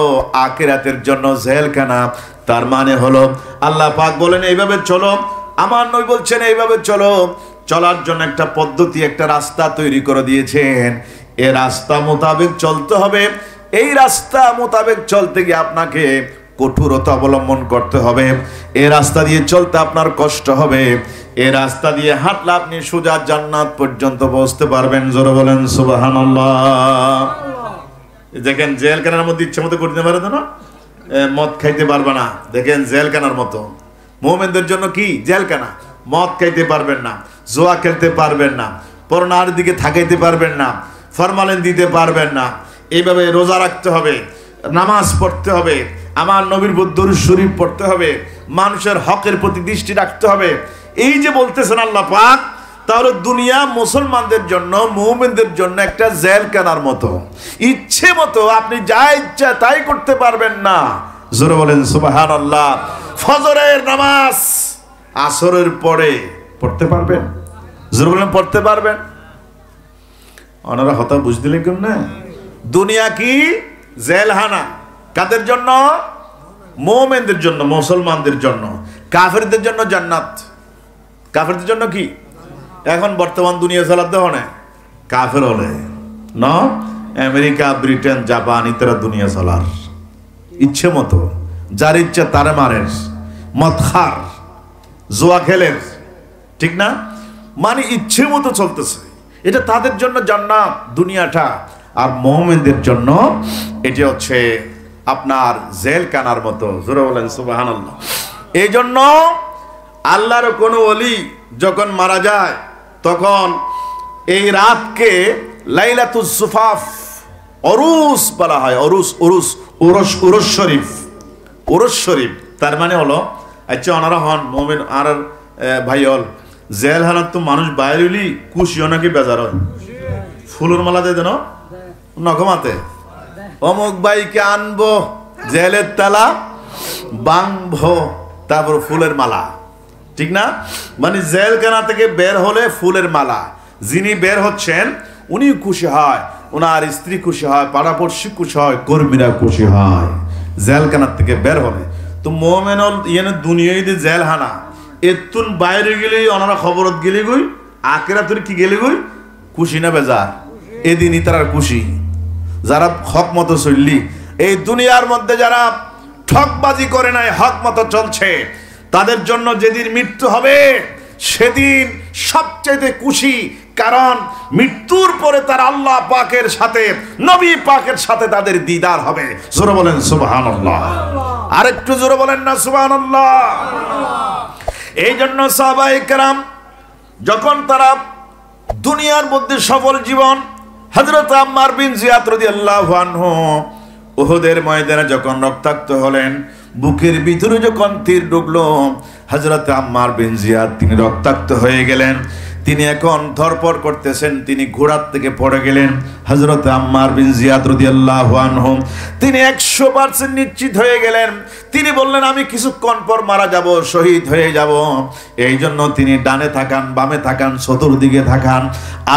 আখিরাতের জন্য জেলখানা। তার মানে হলো আল্লাহ পাক বলেন এইভাবে চলো, আমার নবী বলছেন এইভাবে চলো, চলার জন্য একটা পদ্ধতি, একটা রাস্তা তৈরি করে দিয়েছেন। এই রাস্তা মোতাবেক চলতে হবে। এই রাস্তা মোতাবেক চলতে গিয়ে আপনাকে কঠোরতা অবলম্বন করতে হবে। এই রাস্তা দিয়ে চলতে আপনার কষ্ট হবে। এই রাস্তা দিয়ে হাঁটলে আপনি সোজা জান্নাত পর্যন্ত পৌঁছতে পারবেন। জোরে বলেন সুবহানাল্লাহ। দেখেন জেলখানার মধ্যে ইচ্ছে মতো করতে পারে না, মদ খাইতে পারবে না। দেখেন জেলখানার মতো মুমিনদের জন্য কি জেলখানা। মদ খাইতে পারবেন না, জুয়া খেলতে পারবেন না, পরনার দিকে থাকাইতে পারবেন না, ফরমালিন দিতে পারবেন না। এইভাবে রোজা রাখতে হবে, নামাজ পড়তে হবে, আমার নবীর দরুদ শরীফ পড়তে হবে, মানুষের হকের প্রতি দৃষ্টি রাখতে হবে। এই যে বলতেছেন আল্লাহ পাক, তাহলে দুনিয়া মুসলমানদের জন্য, মুমিনদের জন্য একটা জেলখানার মতো। ইচ্ছে মতো আপনি যা ইচ্ছা তাই করতে পারবেন না। জোরে বলেন সুবহানাল্লাহ। ফজরের নামাজ আসরের পরে পড়তে পারবেন? জোরে বলেন পড়তে পারবেন? ওনারা হতা বুঝ দিলেন কেন না? দুনিয়া কি জেলখানা। কাদের জন্য? মুমিনদের জন্য, মুসলমানদের জন্য। কাফেরদের জন্য জান্নাত। কাফেরদের জন্য কি? এখন বর্তমান দুনিয়া চালাতে হয় না, কাফের হলে ন আমেরিকা, ব্রিটেন, জাপান ইত্যাদি দুনিয়া চলার ইচ্ছে মতো, যার ইচ্ছে তারে মারের, মদ খার, জুয়া খেলের, ঠিক না? মানে ইচ্ছে মতো চলতেছে। এটা তাদের জন্য জান্নাত দুনিয়াটা, আর মুমিনদের জন্য এটি হচ্ছে আপনার জেলখানার মতো। জোরে বলেন সুবহানাল্লাহ। এই জন্য আল্লাহর কোন ওলি যখন মারা যায় তখন এই রাতকে লাইলাতুজ জুফাফ, ওরুস বলা হয়। ওরুস, ওরুস, ওরস, ওরস শরীফ, ওরস শরীফ। তার মানে হলো আচ্ছা ওনারা হন মুমিন আর ভাই হল জেলখানার তো মানুষ বাইরে হইলি খুশিও নাকি বেজার হয়, ফুলের মালা দিয়ে দেন নখমাতে, অমুক ভাইকে আনবো, জেলের তালা বাংবো, তারপর ফুলের মালা, ঠিক না? মানে জেলখানা থেকে বের হলে ফুলের মালা, যিনি বের হচ্ছেন উনি খুশি হয়, ওনার স্ত্রী খুশি হয়, পাড়াপড়শি খুশি হয়, কর্মীরা খুশি হয় জেলখানার থেকে বের হলে। তো মোমেনল ইয়েন দুনিয়ায় যে জেলখানা, এতুন বাইরে গেলেই ওনারা খবরত গেলে গই, আকেরা তোর কি গেলে গই, খুশি না বেজার? এদিনই তারা খুশি যারা হক মতো চললি। এই দুনিয়ার মধ্যে যারা ঠকবাজি করে নাই, হক মতো চলছে, তাদের জন্য যেদিন মৃত্যু হবে সেদিন সবচেয়ে খুশি, কারণ মৃত্যুর পরে তার আল্লাহ পাকের সাথে, নবী পাকের সাথে তাদের দিদার হবে। জোরে বলেন সুবহানাল্লাহ। আরেকটু জোরে বলেন না সুবহানাল্লাহ। এই জন্য সাহাবায়ে কেরাম যখন তারা দুনিয়ার মধ্যে সফল জীবন, হযরত আম্মার বিন জিয়াদ রাদিয়াল্লাহু আনহু উহুদের ময়দানে যখন রক্তাক্ত হলেন, বুকের ভিতরে যখন তীর ঢুকলো, হযরত আম্মার বিন জিয়াদ তিনি রক্তাক্ত হয়ে গেলেন। তিনি এখন ধরপড় করতেছেন, তিনি ঘোড়ার থেকে পড়ে গেলেন। হযরত আম্মার বিন জিয়াদ রাদিয়াল্লাহু আনহু তিনি 100% নিশ্চিত হয়ে গেলেন। তিনি বললেন আমি কিছুক্ষণ পর মারা যাব, শহীদ হয়ে যাব। এই জন্য তিনি ডানে থাকান, বামে থাকান, চতুর্দিকে থাকান,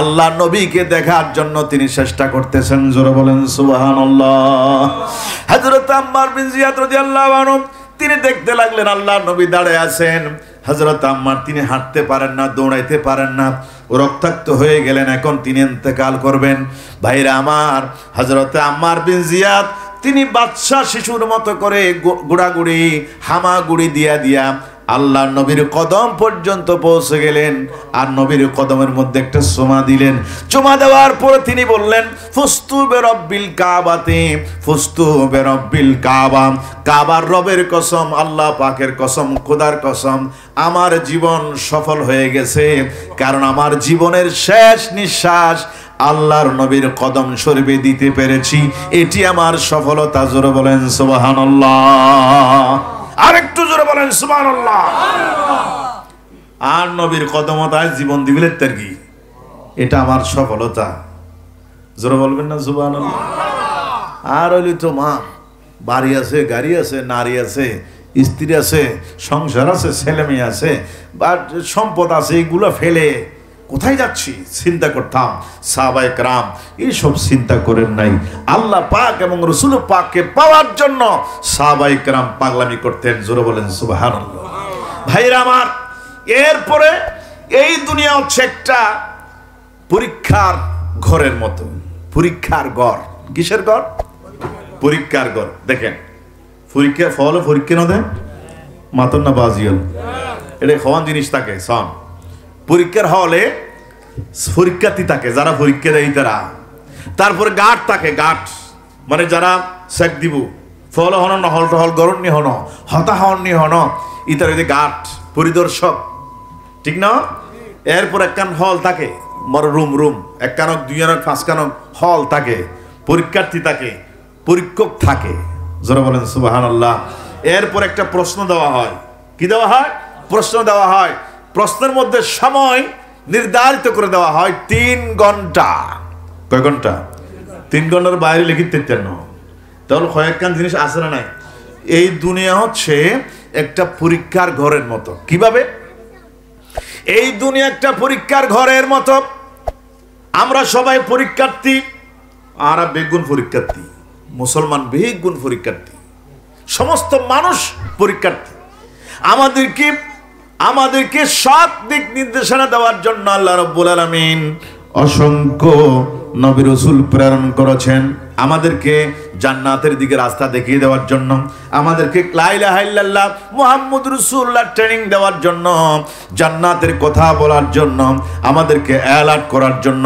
আল্লাহ নবীকে দেখার জন্য তিনি চেষ্টা করতেছেন। জোরে বলেন সুবহানাল্লাহ। হযরত আম্মার বিন জিয়াদ রাদিয়াল্লাহু আনহু তিনি দেখতে লাগলেন আল্লাহ নবী দাঁড়িয়ে আছেন। হযরত আম্মার তিনি হাঁটতে পারেন না, দৌড়াইতে পারেন না, রক্তাক্ত হয়ে গেলেন, এখন তিনি ইন্তেকাল করবেন। ভাইরা আমার, হযরত আম্মার বিন জিয়াদ তিনি বাদশা শিশুর মতো করে গুড়াগুড়ি হামাগুড়ি দিয়া দিয়া আল্লাহ নবীর কদম পর্যন্ত পৌঁছে গেলেন, আর নবীর কদমের মধ্যে একটা চুমা দিলেন। চুমা দেওয়ার পরে তিনি বললেন ফুস্তু বিরব্বিল কাবাতে, ফুস্তু বিরব্বিল কাবা, কাবার রবের কসম, আল্লাহ পাকের কসম, খোদার কসম, আমার জীবন সফল হয়ে গেছে, কারণ আমার জীবনের শেষ নিঃশ্বাস আল্লাহর নবীর কদম শরীফে দিতে পেরেছি, এটি আমার সফলতা। জোরে বলেন সুবহানাল্লাহ। আরেকটু জোরে বলেন সুবহানাল্লাহ। আর নবীর কদমতায় জীবন দিবিলের তার কি, এটা আমার সফলতা। জোরে বলবেন না সুবহানাল্লাহ। আর হইলি তো মা, বাড়ি আছে, গাড়ি আছে, নারী আছে, স্ত্রী আছে, সংসার আছে, ছেলে মেয়ে আছে, বা সম্পদ আছে, এগুলো ফেলে কোথায় যাচ্ছি চিন্তা করতাম। সাহাবায়ে কেরাম এইসব চিন্তা করেন নাই, আল্লাহ পাক এবং রাসূল পাককে পাওয়ার জন্য সাহাবায়ে কেরাম পাগলামি করতেন। জোরে বলেন সুবহানাল্লাহ। ভাইরা আমার, এরপরে এই দুনিয়া হচ্ছে একটা পরীক্ষার ঘরের মতো। পরীক্ষার ঘর, কিসের ঘর? পরীক্ষার ঘর। দেখেন পরীক্ষা ফল, পরীক্ষা না দেন মাতন না বাজিয়াল, এটা হওয়ান জিনিস থাকে। সন পরীক্ষার হলে পরীক্ষার্থী থাকে, যারা পরীক্ষা দেয় তারা। তারপরে গার্ড থাকে, গার্ড মানে যারা চেক দিব, ফল হন নহল টহল গরণ নি হন, হতা হন নি হন, ইত্যাদি গার্ড, পরিদর্শক, ঠিক না? এরপর একখান হল থাকে, মর রুম, রুম একখানক, দুই আনক, পাঁচ খানক হল থাকে, পরীক্ষার্থী থাকে, পরীক্ষক থাকে। যারা বলেন সুবহানাল্লাহ। এরপর একটা প্রশ্ন দেওয়া হয়। কি দেওয়া হয়? প্রশ্ন দেওয়া হয়। প্রশ্নের মধ্যে সময় নির্ধারিত করে দেওয়া হয় 3 ঘন্টা। কয় ঘন্টা? 3 ঘন্টার বাইরে লিখিতে চান না। তাহলে কয়েকখান জিনিস আছে না নাই? এই দুনিয়া হচ্ছে একটা পরীক্ষার ঘরের মতো। কিভাবে? এই দুনিয়া একটা পরীক্ষার ঘরের মতো। আমরা সবাই পরীক্ষার্থী, আর বেগুন আমাদেরকে সৎ দিক নির্দেশনা দেওয়ার জন্য আল্লাহ রাব্বুল আলামিন অসংখ্য নবী রাসূল প্রেরণ করেছেন। আমাদেরকে জান্নাতের দিকে রাস্তা দেখিয়ে দেওয়ার জন্য, আমাদেরকে লা ইলাহা ইল্লাল্লাহ মুহাম্মদুর রাসূলুল্লাহ ট্রেনিং দেওয়ার জন্য, জান্নাতের কথা বলার জন্য, আমাদেরকে অ্যালার্ট করার জন্য,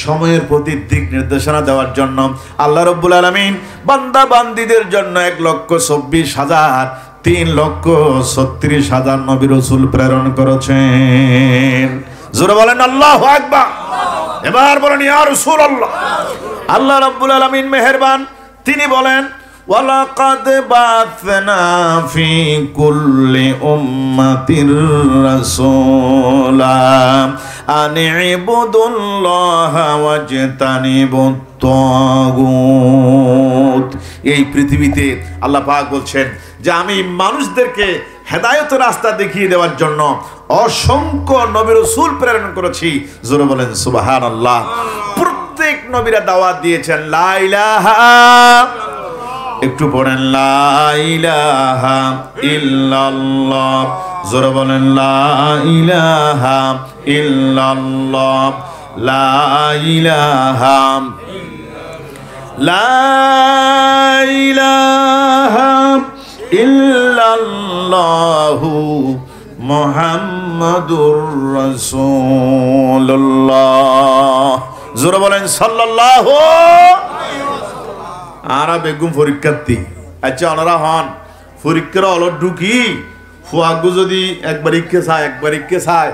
সময়ের প্রতি দিক নির্দেশনা দেওয়ার জন্য আল্লাহ রাব্বুল আলামিন বান্দা বান্দীদের জন্য 1,24,000 3,36,000 নবী রাসূল প্রেরণ করেছেন। জোরে বলেন আল্লাহু আকবার। এবার বলেন ইয়া রাসূলুল্লাহ। আল্লাহ রাব্বুল আলামিন মেহেরবান, তিনি বলেন ওয়ালাকাদ বা'আথনা ফি কুল্লি উম্মাতির রাসূলা আন ইবুদুল্লাহা ওয়াজতানিবুত তাগুত। এই পৃথিবীতে আল্লাহ পাক বলছেন যে আমি মানুষদেরকে হেদায়েতের রাস্তা দেখিয়ে দেওয়ার জন্য অসংখ্য নবী রাসূল প্রেরণ করেছি। জোরে বলেন সুবহানাল্লাহ। প্রত্যেক নবীরা দাওয়াত দিয়েছেন লা ইলাহা, একটু পড়েন লা ইলাহা ইল্লাল্লাহ। জোরে বলেন লা ইলাহা ইল্লাল্লাহ, লা ইলাহা, লা ইলাহা ইল্লাল্লাহু মুহাম্মাদুর রাসূলুল্লাহ। জোরে বলেন সাল্লাল্লাহু। আরা বেগুম পরীক্ষার্থী, আচ্ছা ওনারা হন পরীক্ষার অলট ঢুকি ফুয়াগু যদি একবার ইচ্ছে চায়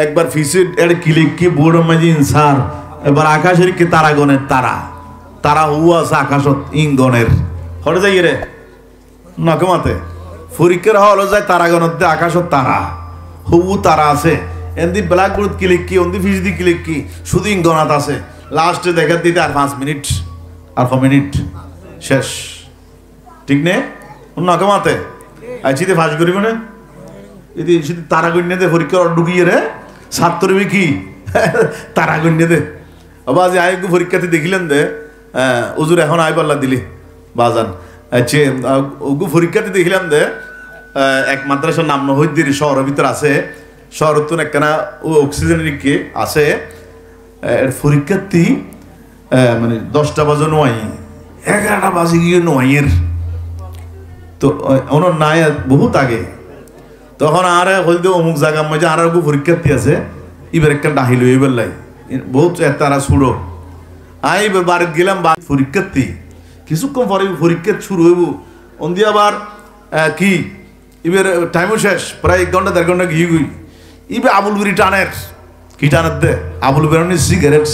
একবার ফিসিট এর ক্লিক কি বোর্ড মাঝি ইনসার, এবার আকাশের কি তারাগণের তারা হু আছে আকাশত ইঙ্গনের হরে যাই রে নকমাতে পরীক্ষার হল যায় তারাগণত আকাশত তারা হু তারা আছে, এমনি ব্ল্যাকবোর্ড ক্লিক কি অন্দি ফিস দি ক্লিক কি শুধু ইঙ্গনাত আছে। লাস্টে দেখা দিতে আর 5 মিনিট আর 4 মিনিট শেষ, ঠিক নে নকমাতে আইছিতে ফাঁস করিব না যদি শুধু তারা গণ্যে পরীক্ষার ঢুকিয়ে রে ছাত্রবি কি তারা গণ্যে দে আবার যে আয়গু পরীক্ষাতে দেখিলেন দে উজুর এখন আই পাল্লা দিলি বাজান। আচ্ছা ওগু পরীক্ষাতে দেখিলাম দে এক মাদ্রাসার নাম নহদ্দির শহরের ভিতর আছে, শহর তো একখানা অক্সিজেনের কি আছে পরীক্ষার্থী মানে 10টা বাজে নয় 11টা বাজে গিয়ে নয়ের তো ওনার নাই বহুত আগে, তখন আর হইতে অমুক জায়গার মধ্যে আর পরীক্ষার্থী আছে এবার একটা ডাহিল এবার লাই বহুত তারা ছুড়ো আই বাড়িতে গেলাম পরীক্ষার্থী কিছুক্ষণ পরে পরীক্ষা শুরু হইব অন্দি আবার কি এবার টাইমও শেষ প্রায় 1 ঘন্টা 1.5 ঘন্টা গিয়ে গুই ইবে আবুল বিড়ি টানের কি টানের দে আবুল বেরোনি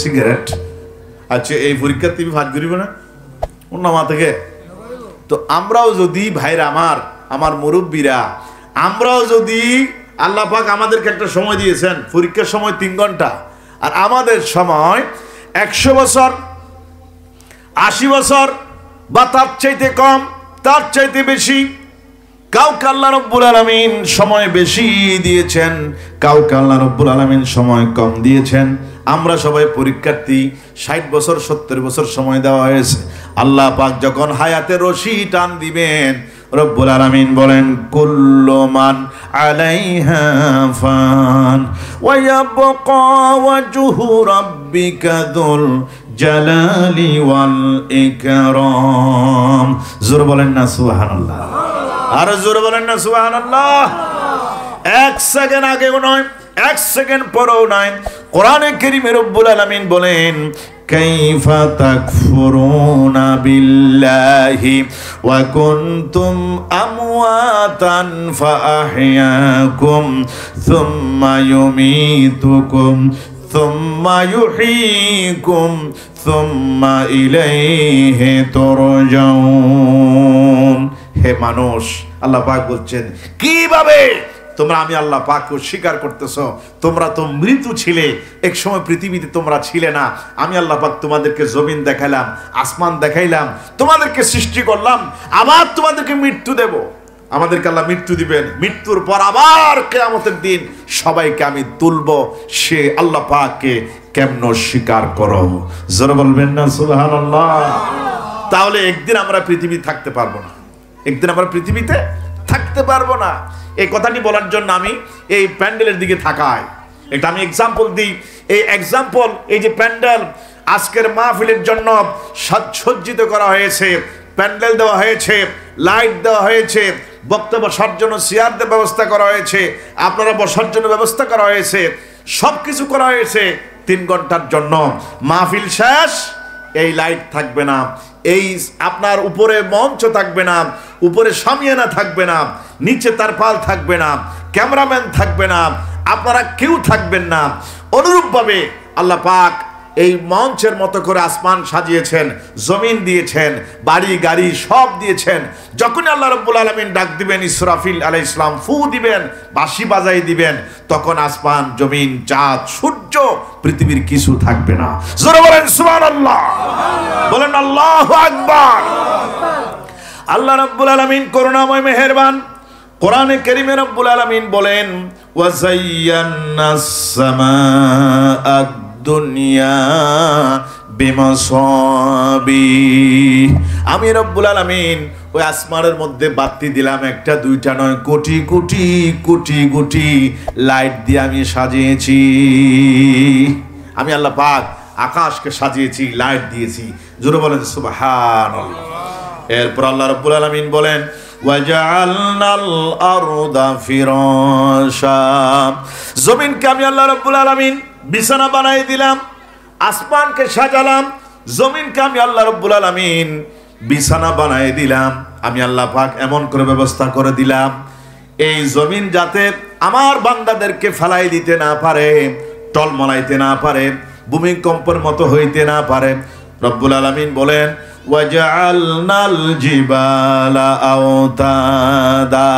সিগারেট। আচ্ছা এই পরীক্ষার্থী ভাগ করিব না অন্য মা থেকে। তো আমরাও যদি ভাইরা আমার মুরব্বীরা আমরাও যদি আল্লাহ পাক আমাদেরকে একটা সময় দিয়েছেন পরীক্ষার সময় 3 ঘন্টা, আর আমাদের সময় 100 বছর 80 বছর বা তার চাইতে কম তার চাইতে বেশি, কাউকে আল্লাহ রাব্বুল আলামিন সময় বেশি দিয়েছেন, কাউকে আল্লাহ রাব্বুল আলামিন সময় কম দিয়েছেন। আমরা সবাই পরীক্ষার্থী, 60 বছর 70 বছর সময় দেওয়া হয়েছে। আল্লাহ পাক যখন হায়াতের রশি টান দিবেন রব্বুল আলামিন বলেন কুল্লু মান আলাইহা ফান ওয়া ইয়াবকা ওয়াজহু রাব্বিকা যুল জালালি ওয়াল ইকরাম। জোরে বলেন না সুবহানাল্লাহ, আর জোরে বলেন না সুবহানাল্লাহ। 1 সেকেন্ড আগেও নয় 1 সেকেন্ড পরেও নয়, কোরআনে কারীমে রব্বুল আলামিন বলেন কাইফা তাকফুরুনা বিল্লাহি ওয়া কুনতুম আমওয়াতান ফাআহইয়াকুম সুম্মা ইউমীতুকুম সুম্মা ইউহয়ীকুম সুম্মা ইলাইহি তুরজাউন। হে মানুষ, আল্লাহ পাক বলছেন কিভাবে তোমরা আমি আল্লাহ পাককে স্বীকার করতেছো? তোমরা তো মৃত্যু ছিলে, এক সময় পৃথিবীতে তোমরা ছিলে না। আমি আল্লাহ পাক তোমাদেরকে জমিন দেখাইলাম, আসমান দেখাইলাম, তোমাদেরকে সৃষ্টি করলাম, আবার তোমাদেরকে মৃত্যু দেব। আমাদেরকে আল্লাহ মৃত্যু দিবেন, মৃত্যুর পর আবার কিয়ামতের দিন সবাইকে আমি তুলব। সে আল্লাহ পাককে কেমন স্বীকার করো? জোরে বলবেন না সুবহানাল্লাহ। তাহলে একদিন আমরা পৃথিবী থাকতে পারবো না, একদিন আমরা পৃথিবীতে থাকতে পারবো না। এই কথাটি বলার জন্য আমি এই প্যান্ডেলের দিকে তাকাই। এটা আমি এক্সাম্পল দিই। এই এক্সাম্পল, এই যে প্যান্ডেল আজকের মাহফিলের জন্য সজ্জিত করা হয়েছে, প্যান্ডেল দেওয়া হয়েছে, লাইট দেওয়া হয়েছে, বক্তব্য বসার জন্য চেয়ারদের ব্যবস্থা করা হয়েছে, আপনারা বসার জন্য ব্যবস্থা করা হয়েছে, সব কিছু করা হয়েছে 3 ঘন্টার জন্য। মাহফিল শেষ, এই লাইট থাকবে না, এই আপনার উপরে মঞ্চ থাকবে না, উপরে শামিয়ানা থাকবে না, নিচে তারপাল থাকবে না, ক্যামেরাম্যান থাকবে না, আপনারা কেউ থাকবেন না। অনুরূপভাবে আল্লাহ পাক এই মঞ্চের মতো করে আসমান সাজিয়েছেন, জমিন দিয়েছেন, বাড়ি গাড়ি সব দিয়েছেন। যখন আল্লাহ রাব্বুল আলামিন ডাক দিবেন, ইসরাফিল আলাইহিস সালাম ফু দিবেন, বাঁশি বাজাই দিবেন, তখন আসমান, জমিন, চাঁদ, সূর্য, পৃথিবীর কিছু থাকবে না। জোরে বলেন সুবহানাল্লাহ, বলেন আল্লাহু আকবার। আল্লাহ রাব্বুল আলামিন করুণাময় মেহেরবান। কোরআনে কারীমে রাব্বুল আলামিন বলেন, ওয়া যায়্যানাস সামাআ দুনিয়া বিমাসাবিহ। আমি রব্বুল আলামিন ওই আসমানের মধ্যে বাতি দিলাম, একটা দুইটা নয়, কোটি কোটি কোটি কোটি লাইট দিয়ে আমি সাজিয়েছি। আমি আল্লাহ পাক আকাশকে সাজিয়েছি, লাইট দিয়েছি। জোরে বলেন সুবহানাল্লাহ। এরপর আল্লাহ রাব্বুল আলামিন বলেন, ওয়াজআলনাল আরদা ফিরাশা। জমিনকে আমি আল্লাহ রাব্বুল আলামিন বিছানা বানাই দিলাম, আসমানকে সাজালাম, জমিনকে আমি আল্লাহ রাব্বুল আলামিন বিছানা বানাই দিলাম। আমি আল্লাহ পাক এমন করে ব্যবস্থা করে দিলাম, এই জমিন যাতে আমার বান্দাদেরকে ফালাই দিতে না পারে, টলমলাইতে না পারে, ভূমিকম্পের মতো হইতে না পারে। রব্বুল আলামিন বলেন, ওয়াজআলনাল জিবালা আওতাদা।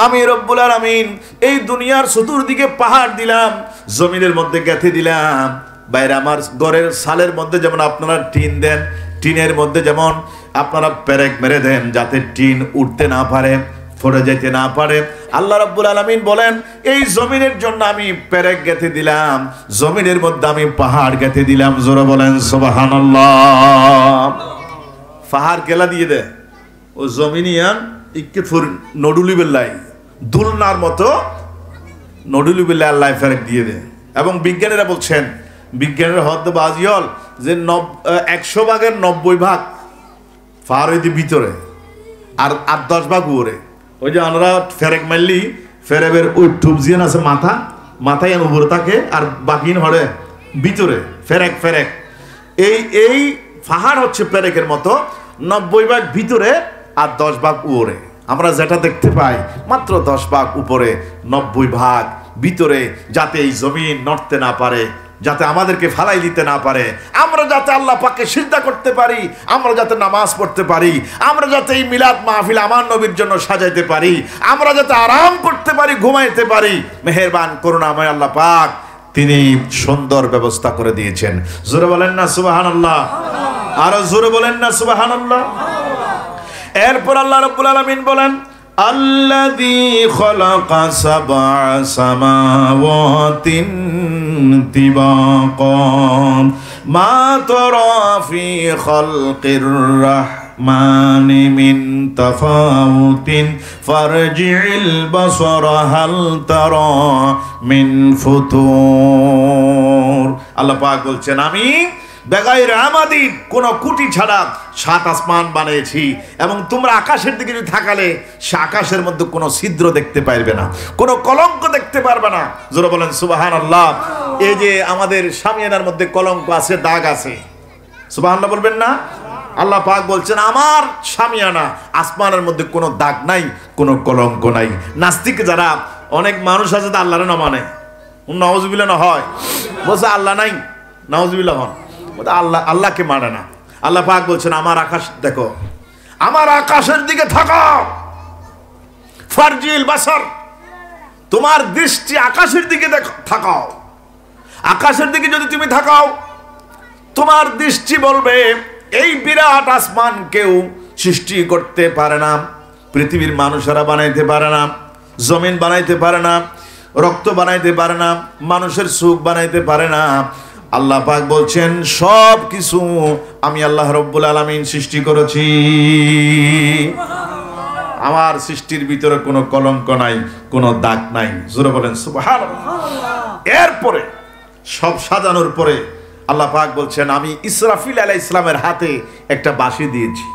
আমি রব্বুল আলামিন এই দুনিয়ার চতুর্দিকে পাহাড় দিলাম, জমিনের মধ্যে গেঁথে দিলাম। বাইরে আমার ঘরের সালের মধ্যে যেমন আপনারা টিন দেন, টিনের মধ্যে যেমন আপনারা পেরেক মেরে দেন যাতে টিন উঠতে না পারে, ফোড়ে যেতে না পারে। আল্লাহ রাব্বুল আলামিন বলেন, এই জমিনের জন্য আমি পেরেক গেঁথে দিলাম, জমিনের মধ্যে আমি পাহাড় গেঁথে দিলাম। জোরে বলেন সুবহানাল্লাহ। পাহাড় কেলা দিয়ে দেয় ও জমিনিয়ান ইকে ফুর নডুলি বেল্লাই দুলনার মতো নডুলি বেল্লাই আল্লাহ পেরেক দিয়ে দেয়। এবং বিজ্ঞানীরা বলছেন, বিজ্ঞানের হদ্দ বাজি হল যে 100 ভাগের 90 ভাগ পাহাড়ের ভিতরে, আর 10 ভাগ উপরে। ওই যে আমরা ফেরেক মারলি ফেরেবের ওই টুবজিয়ান আছে, মাথায় উপরে থাকে, আর বাকি হরে ভিতরে ফেরেক ফেরেক। এই পাহাড় হচ্ছে পেরেকের মতো, 90 ভাগ ভিতরে আর 10 ভাগ উপরে। আমরা যেটা দেখতে পাই মাত্র 10 ভাগ উপরে, 90 ভাগ ভিতরে, যাতে এই জমিন নড়তে না পারে, যাতে আমাদেরকে ফালাই দিতে না পারে, আমরা যাতে আল্লাহ পাককে সিজদা করতে পারি, আমরা যাতে নামাজ পড়তে পারি, আমরা যাতে এই মিলাদ মাহফিল আমার নবীর জন্য সাজাইতে পারি, আমরা যাতে আরাম করতে পারি, ঘুমাইতে পারি। মেহেরবান করুণাময় আল্লাহ পাক তিনি সুন্দর ব্যবস্থা করে দিয়েছেন। জোরে বলেন না সুবহানাল্লাহ, আরো জোরে বলেন না সুবহানাল্লাহ। এরপর আল্লাহ রাব্বুল আলামিন বলেন, আল্লাযী খালাকা সাবআ সামাওয়াতিন তিবাকা মা তারা ফি খালকির রাহমানি মিন তাফাউতিন ফারজি'ল বাসারা হাল তারা মিন ফুতুর। আল্লাহ পাক বলছেন, আমি বেগাইর আমাদিন কোন কুটি ছাড়া 7 আসমান বানিয়েছি, এবং তোমরা আকাশের দিকে যদি তাকালে সে আকাশের মধ্যে কোনো ছিদ্র দেখতে পারবে না, কোনো কলঙ্ক দেখতে পারবে না। জোরে বলেন সুবহানাল্লাহ। এই যে আমাদের শামিয়ানার মধ্যে কলঙ্ক আছে, দাগ আছে, সুবহানাল্লাহ বলবেন না? আল্লাহ পাক বলছেন, আমার শামিয়ানা আসমানের মধ্যে কোনো দাগ নাই, কোনো কলঙ্ক নাই। নাস্তিক যারা অনেক মানুষ আছে তা আল্লাহর না মানে, নাউজুবিল্লাহ না হয়, বলছে আল্লাহ নাই, নাউজুবিল্লাহ হন, আল্লাহকে মানে না। আল্লাহ পাক বলছেন, আমার আকাশ দেখো, আমার আকাশের দিকে থাকাও, ফারজিল বাসার, তোমার দৃষ্টি আকাশের দিকে থাকাও। আকাশের দিকে যদি তুমি থাকাও, তোমার দৃষ্টি বলবে এই বিরাট আসমান কেউ সৃষ্টি করতে পারে না, পৃথিবীর মানুষেরা বানাইতে পারে না, জমিন বানাইতে পারে না, রক্ত বানাইতে পারে না, মানুষের সুখ বানাইতে পারে না। আল্লাহ পাক বলছেন, সব কিছু আমি আল্লাহ রব্বুল আলামিন সৃষ্টি করেছি। আমার সৃষ্টির ভিতরে কোনো কলঙ্ক নাই, কোনো দাগ নাই। জোরে বলেন সুবহানাল্লাহ। এরপরে সব সাজানোর পরে আল্লাহ পাক বলছেন, আমি ইসরাফিল আলাইহিস সালামের হাতে একটা বাঁশি দিয়েছি,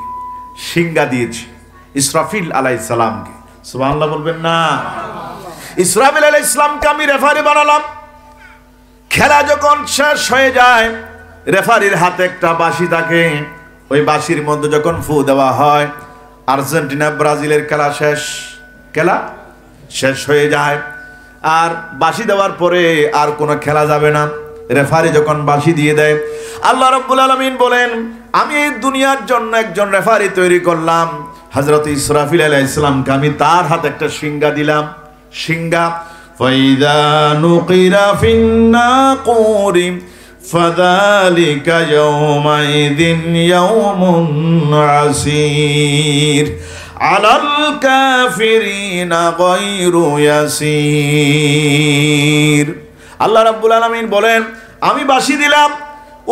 সিংহা দিয়েছি ইসরাফিল আলাইহিস সালামকে। সুবহানাল্লাহ বলবেন না? ইসরাফিল আলাইহিস সালামকে আমি রেফারি বানালাম। খেলা যখন শেষ হয়ে যায়, রেফারির হাতে একটা বাঁশি থাকে। ওই বাঁশির মধ্যে যখন ফু দেওয়া হয়, আর্জেন্টিনা ব্রাজিলের খেলা শেষ হয়ে যায়। আর বাঁশি দেওয়ার পরে আর কোনো খেলা যাবে না। রেফারি যখন বাঁশি দিয়ে দেয়, আল্লাহ রাব্বুল আলামিন বলেন, আমি এই দুনিয়ার জন্য একজন রেফারি তৈরি করলাম। হযরত ইসরাফিল আলাইহিস সালামকে আমি তার হাতে একটা সিংহা দিলাম। সিংহা ফাইদা নুকিরা ফিন নাকুরি ফাযালিকা ইয়াওমাইযিন ইয়াওমুন আসীর আলাল কাফিরিনা গায়রু ইয়াসীর। আল্লাহ রাব্বুল আলামিন বলেন, আমি বাঁশি দিলাম।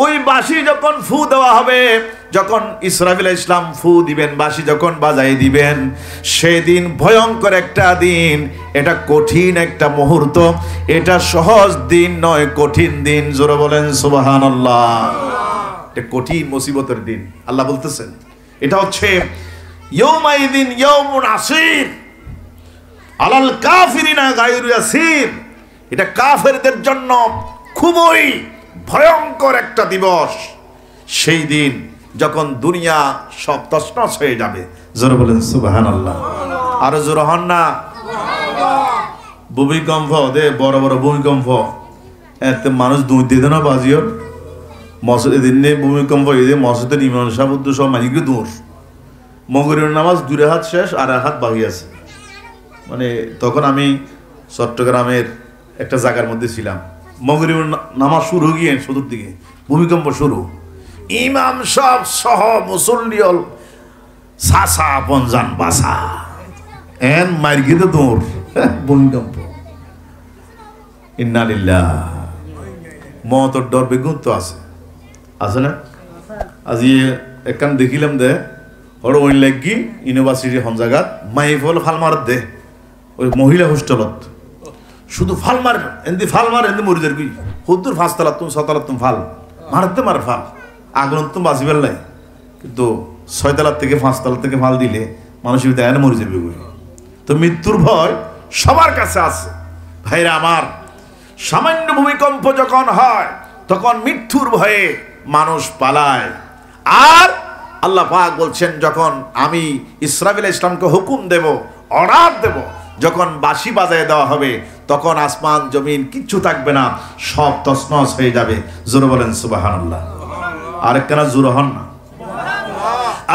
ওই বাঁশি যখন ফু দেওয়া হবে, যখন ইসরাফিল আলাইহিস সালাম ফু দিবেন, বাঁশি যখন বাজাই দিবেন, সেদিন ভয়ঙ্কর একটা দিন। এটা কঠিন একটা মুহূর্ত, এটা সহজ দিন নয়, কঠিন দিন। জোরে বলেন সুবহানাল্লাহ। এটা কঠিন মুসিবতের দিন। আল্লাহ বলতেছেন এটা হচ্ছে ইয়াউমাইদিন ইয়াউমুন আসীর আলাল কাফিরিনা গায়রু ইয়াসীর। এটা কাফেরদের জন্য খুবই ভয়ঙ্কর একটা দিবস। সেই দিন যখন দুনিয়া সব তছনছ হয়ে যাবে। জোরে বলেন সুবহানাল্লাহ। আরো জোরে হন না। ভূমিকম্প দে, বড় বড় ভূমিকম্প, এতে মানুষ দুই দিন বাজিও মসজিদ দিনে ভূমিকম্প এদের মসজিদের ইমাম সাহেব সব মালিককে দূর মগরিবের নামাজ 2 হাত শেষ, আর 1 হাত বাকি আছে। মানে তখন আমি চট্টগ্রামের একটা জায়গার মধ্যে ছিলাম। মগরিবের নামাজ শুরু গিয়ে চতুর্দিকে ভূমিকম্প শুরু। ইমাম সাহেব সহ মুসল্লিয়ল সাসা পঞ্জান বাসা এন মার্গিতে দৌড়। ভূমিকম্প, ইন্না লিল্লাহ। মওতের ডর বেগুন তো আছে না? আজি একখান দেখিলাম দে ওর ওই লাগি ইউনিভার্সিটি হন জায়গাত মাইফল ফালমার দে, ওই মহিলা হোস্টেলত শুধু ফালমার এন্দি মরিদের কি হুদ্দুর 5 তলা তুমি 6 তলা তুমি ফাল মারতে মার ফাল আগুন তুমি বাঁচি পেলাই। কিন্তু 6 তলার থেকে 5 তলা থেকে ফাল দিলে মানুষ এনে মরে যাবে। তো মৃত্যুর ভয় সবার কাছে আছে ভাইরা আমার। সামান্য ভূমিকম্প যখন হয় তখন মৃত্যুর ভয়ে মানুষ পালায়। আর আল্লাহ পাক বলছেন, যখন আমি ইসরাফিল আলাইহিস সালামকে হুকুম দেব, অর্ডার দেব, যখন বাঁশি বাজায় দেওয়া হবে, তখন আসমান জমিন কিচ্ছু থাকবে না, সব তছনছ হয়ে যাবে। জোরে বলেন সুবহানাল্লাহ। আরেকখানা জোরে হন না।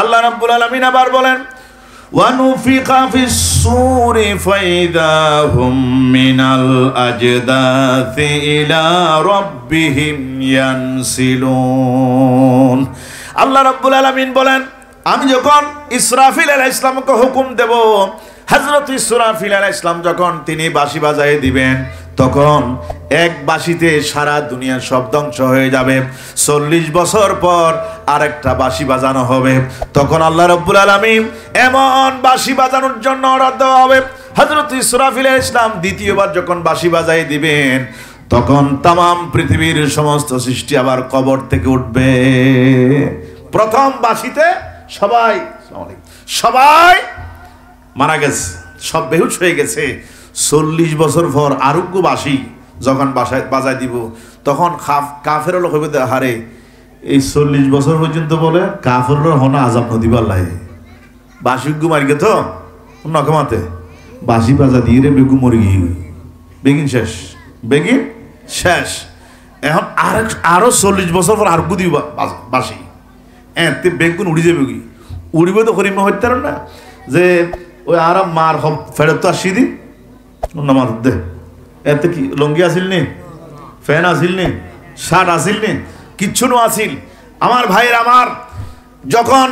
আল্লাহ রাব্বুল আলামিন আবার বলেন, ওয়ানুফিকা ফিস সূরি ফাইদা হুম মিনাল আজদাথি ইলা রাব্বিহিম ইয়ানসিলুন। আল্লাহ রাব্বুল আলামিন বলেন, আমি যখন ইসরাফিল আলাইহিস সালামকে হুকুম দেব, হযরত ইসরাফিল আলাইহিস সালাম যখন তিনি বাঁশি বাজায় দিবেন, তখন এক বাঁশিতে সারা দুনিয়া সব ধ্বংস হয়ে যাবে। 40 বছর পর আরেকটা বাঁশি বাজানো হবে। তখন আল্লাহ রাব্বুল আলামিন এমন বাঁশি বাজানোর জন্য অর্ডার দেওয়া হবে। হযরত ইসরাফিল আলাইহিস সালাম দ্বিতীয়বার যখন বাঁশি বাজায় দিবেন, তখন তাম পৃথিবীর সমস্ত সৃষ্টি আবার কবর থেকে উঠবে। প্রথম বাঁশিতে সবাই মারা গেছে, সব বেহুশ হয়ে গেছে। 40 বছর পর আরোগ্য বাঁশি যখন বাজায় দিব, তখন কাফের লোক হইবে, হারে এই 40 বছর পর্যন্ত বলে কাফের হনা আজাব নদী পাল্লাই বাঁশিজ্ঞ মারি গে তো নকমাতে বাঁশি বাজা দিয়ে রে বেগু মরি গিয়ে বেগিন শেষ। এখন আরো 40 বছর পর আরোগ্য দিব বাঁশি, এতে বেগুন উড়ি যাবে, কি উড়িবে তো করিম হইতে না যে ওই আর মার ফেরত তো আসি দি নামাজ দে। এতে কি লঙ্গি আসিল নি, ফ্যান আসিল নি, শার্ট আসিল নি, কিচ্ছু নো আসিল। আমার ভাইয়ের আমার, যখন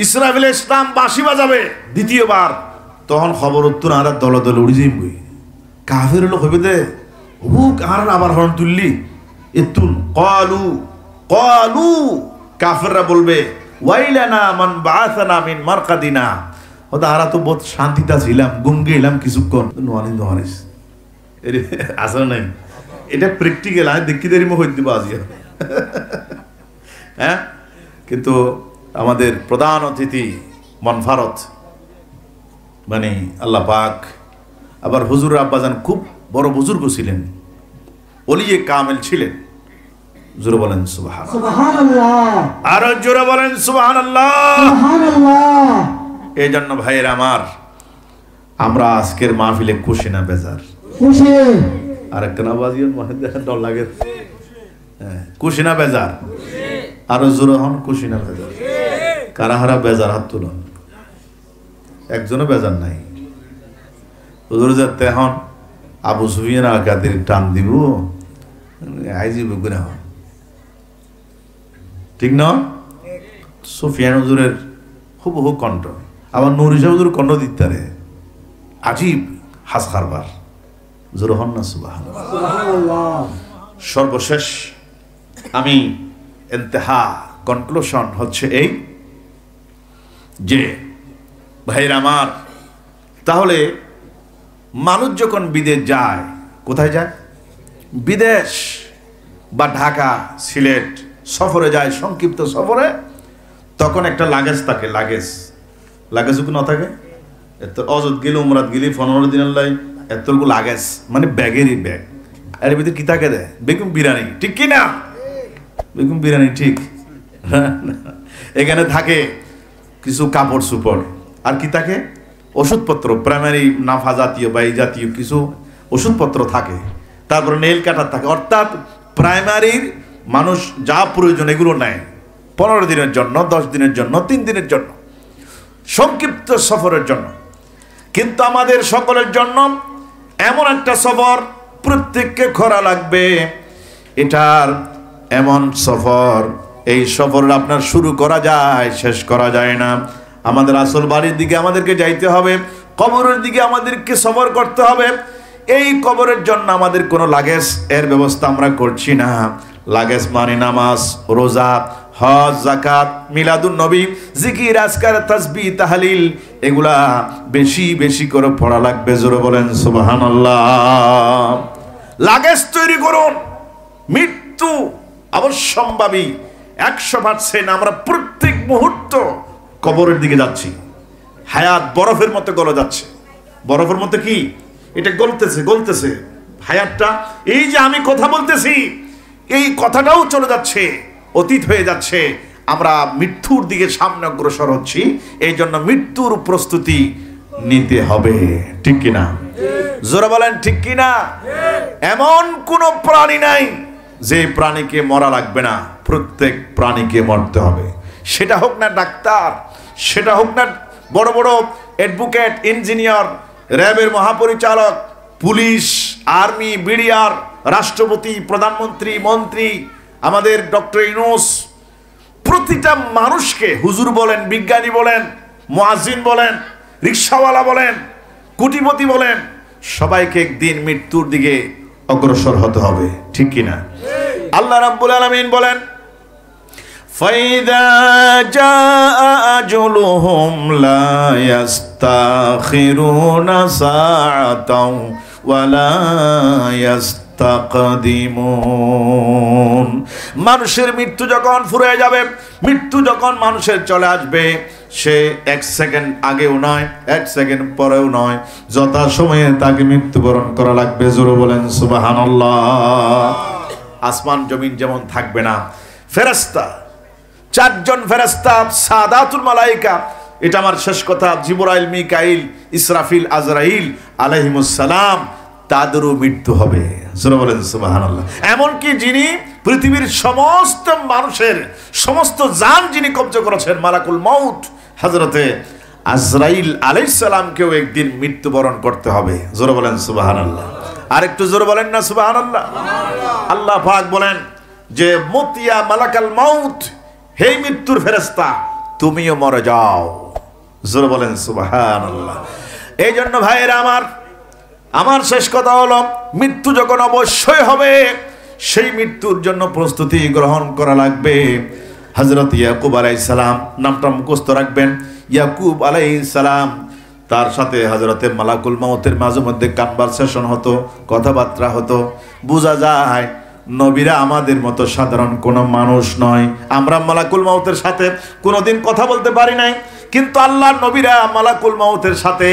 ইসরাফিল আলাইহিস সালাম বাঁশি বাজাবে দ্বিতীয়বার, তখন খবর উত্তর আর দলে দলে উড়ি যাইব। কাফের লোক হইবে দে হুক আর আবার হরণ তুললি এতুন কলু কাফেররা বলবে, ওয়াইলানা মান বাআসানা মিন মারকাদিনা, তারা তো বহুত শান্তিতে ছিলাম, ঘুম গেলাম কিছুক্ষণ, নোয়ানি নোয়ানিস আসলে নাই। এটা প্র্যাকটিক্যাল, আমি দেখি দেরি মুখ দিব আজ। হ্যাঁ, কিন্তু আমাদের প্রধান অতিথি মনফারত মানে আল্লাহ পাক, আবার হুজুর আব্বাজান খুব বড় বুজুর্গ ছিলেন, ওলিয়ে কামেল ছিলেন। জোরে বলেন সুবহানাল্লাহ, আর জোরে বলেন সুবহানাল্লাহ। এই জন্য ভাইয়ের আমার, আমরা আজকের মাহফিলে খুশি না বেজার? খুশি। আর একটা না বাজিও ডর লাগে, খুশি না বেজার? আরো জোরে হন, খুশি না বেজার? কারা হারা বেজার হাত তুলুন। একজনও বেজার নাই। হুজুর যাতে এখন আবু সুফিয়ান আর কাদের টান দিব আইজিব গুনা, ঠিক না? সুফিয়ান হুজুরের হুবহু কণ্ঠ, আবার নূর ইসা হুজুর কণ্ঠ দিতে আজীব হাস কারবার। জোরে হন না সুবহানাল্লাহ। সর্বশেষ আমি ইন্তেহা কনক্লুশন হচ্ছে এই যে ভাইরা আমার, তাহলে মানুষ যখন বিদেশ যায়, কোথায় যায়? বিদেশ বা ঢাকা, সিলেট সফরে যায়, সংক্ষিপ্ত সফরে, তখন একটা লাগেজ থাকে। লাগেজ কি না থাকে? এত অযোধ গেলে, উমরাত গেলে 15 দিনের লাই এতটুকু লাগেজ, মানে ব্যাগেরই ব্যাগ। এর ভিতরে কি থাকে দেয়? বেগুন বিরিয়ানি, ঠিক কি না? বেগুন বিরিয়ানি ঠিক। এখানে থাকে কিছু কাপড় চোপড়, আর কি থাকে? ওষুধপত্র, প্রাইমারি নাফা জাতীয় বা এই জাতীয় কিছু ওষুধপত্র থাকে। তারপরে নেল কাটার থাকে, অর্থাৎ প্রাইমারির মানুষ যা প্রয়োজন এগুলো নেয় 15 দিনের জন্য, 10 দিনের জন্য, 3 দিনের জন্য, সংক্ষিপ্ত সফরের জন্য। কিন্তু আমাদের সকলের জন্য এমন একটা সফর প্রত্যেককে করা লাগবে। এটার এমন সফর, এই সফর আপনার শুরু করা যায়, শেষ করা যায় না। আমাদের আসল বাড়ির দিকে আমাদেরকে যাইতে হবে, কবরের দিকে আমাদেরকে সফর করতে হবে। এই কবরের জন্য আমাদের কোনো লাগেজ এর ব্যবস্থা আমরা করছি না। লাগেজ মানে নামাজ, রোজা, হজ, যাকাত, মিলাদুন নবী, জিকির, আজকার, তাসবিহ, তাহলিল, এগুলা বেশি বেশি করে পড়া লাগবে। জোরে বলেন সুবহানাল্লাহ। লাগেজ তৈরি করুন। মৃত্যু অবশ্যম্ভাবী, 100%। আমরা প্রত্যেক মুহূর্ত কবরের দিকে যাচ্ছি। হায়াত বরফের মতো গলে যাচ্ছে। বরফের মতো কি? এটা গলতেছে হায়াতটা। এই যে আমি কথা বলতেছি, এই কথাটাও চলে যাচ্ছে, অতীত হয়ে যাচ্ছে। আমরা মৃত্যুর দিকে সামনে অগ্রসর হচ্ছি। এই জন্য মৃত্যুর প্রস্তুতি নিতে হবে, ঠিক কিনা? জোরে বলেন ঠিক কিনা? এমন কোন প্রাণী নাই যে প্রাণীকে মরা লাগবে না। প্রত্যেক প্রাণীকে মরতে হবে। সেটা হোক না ডাক্তার, সেটা হোক না বড় বড় অ্যাডভোকেট, ইঞ্জিনিয়ার, র্যাবের মহাপরিচালক, পুলিশ, আর্মি, বিডিআর, রাষ্ট্রপতি, প্রধানমন্ত্রী, মন্ত্রী, আমাদের ডক্টর ইউনূস, প্রতিটা মানুষকে, হুজুর বলেন, বিজ্ঞানী বলেন, মুয়াজ্জিন বলেন, রিকশাওয়ালা বলেন, কোটিপতি বলেন, সবাইকে একদিন মৃত্যুর দিকে অগ্রসর হতে হবে, ঠিক কিনা? আল্লাহ রাব্বুল আলামিন বলেন, ফাইদা জাআ আজলুহুম লা ইস্তাখিরুনা সাআতাও ওয়া লা ইস্তাকদিমুন। মানুষের মৃত্যু যখন ফুরিয়ে যাবে, মৃত্যু যখন মানুষের চলে আসবে, সে 1 সেকেন্ড আগেও নয়, 1 সেকেন্ড পরেও নয়, যথা সময়ে তাকে মৃত্যুবরণ করা লাগবে। জোরে বলেন সুবহানাল্লাহ। আসমান জমিন যেমন থাকবে না, ফেরেশতা, 4 জন ফেরেশতা, সাদাতুল মালায়েকা, এটা আমার শেষ কথা, জিবরাইল, মিকাইল, ইসরাফিল, আজরাইল আলাইহিমুস সালাম, তাদেরও মৃত্যু হবে। জোরে বলেন সুবহানাল্লাহ। এমনকি যিনি পৃথিবীর সমস্ত মানুষের সমস্ত জান যিনি কবজা করেছেন, মালাকুল মউত হযরতে আজরাইল আলাইহিস সালামকেও একদিন মৃত্যুবরণ করতে হবে। জোরে বলেন সুবহানাল্লাহ। আর একটু জোরে বলেন না সুবহানাল্লাহ। আল্লাহ পাক বলেন যে মুতিয়া মালাকাল মউত, হে মৃত্যুর ফেরেশতা, তুমিও মরে যাও। জোরে বলেন সুবহানাল্লাহ। এই জন্য ভাইয়েরা আমার শেষ কথা হলো, মৃত্যু যখন অবশ্যই হবে, সেই মৃত্যুর জন্য প্রস্তুতি গ্রহণ করা লাগবে। হযরত ইয়াকুব আলাইহিস সালাম, নামটা মুখস্থ রাখবেন, ইয়াকুব আলাইহিস সালাম, তার সাথে হযরতে মালাকুল মাউতের মাঝে মধ্যে কনভারসেশন হতো, কথাবার্তা হতো। বোঝা যায় নবীরা আমাদের মতো সাধারণ কোনো মানুষ নয়। আমরা মালাকুল মাউতের সাথে কোনোদিন কথা বলতে পারি নাই, কিন্তু আল্লাহর নবীরা মালাকুল মাউতের সাথে,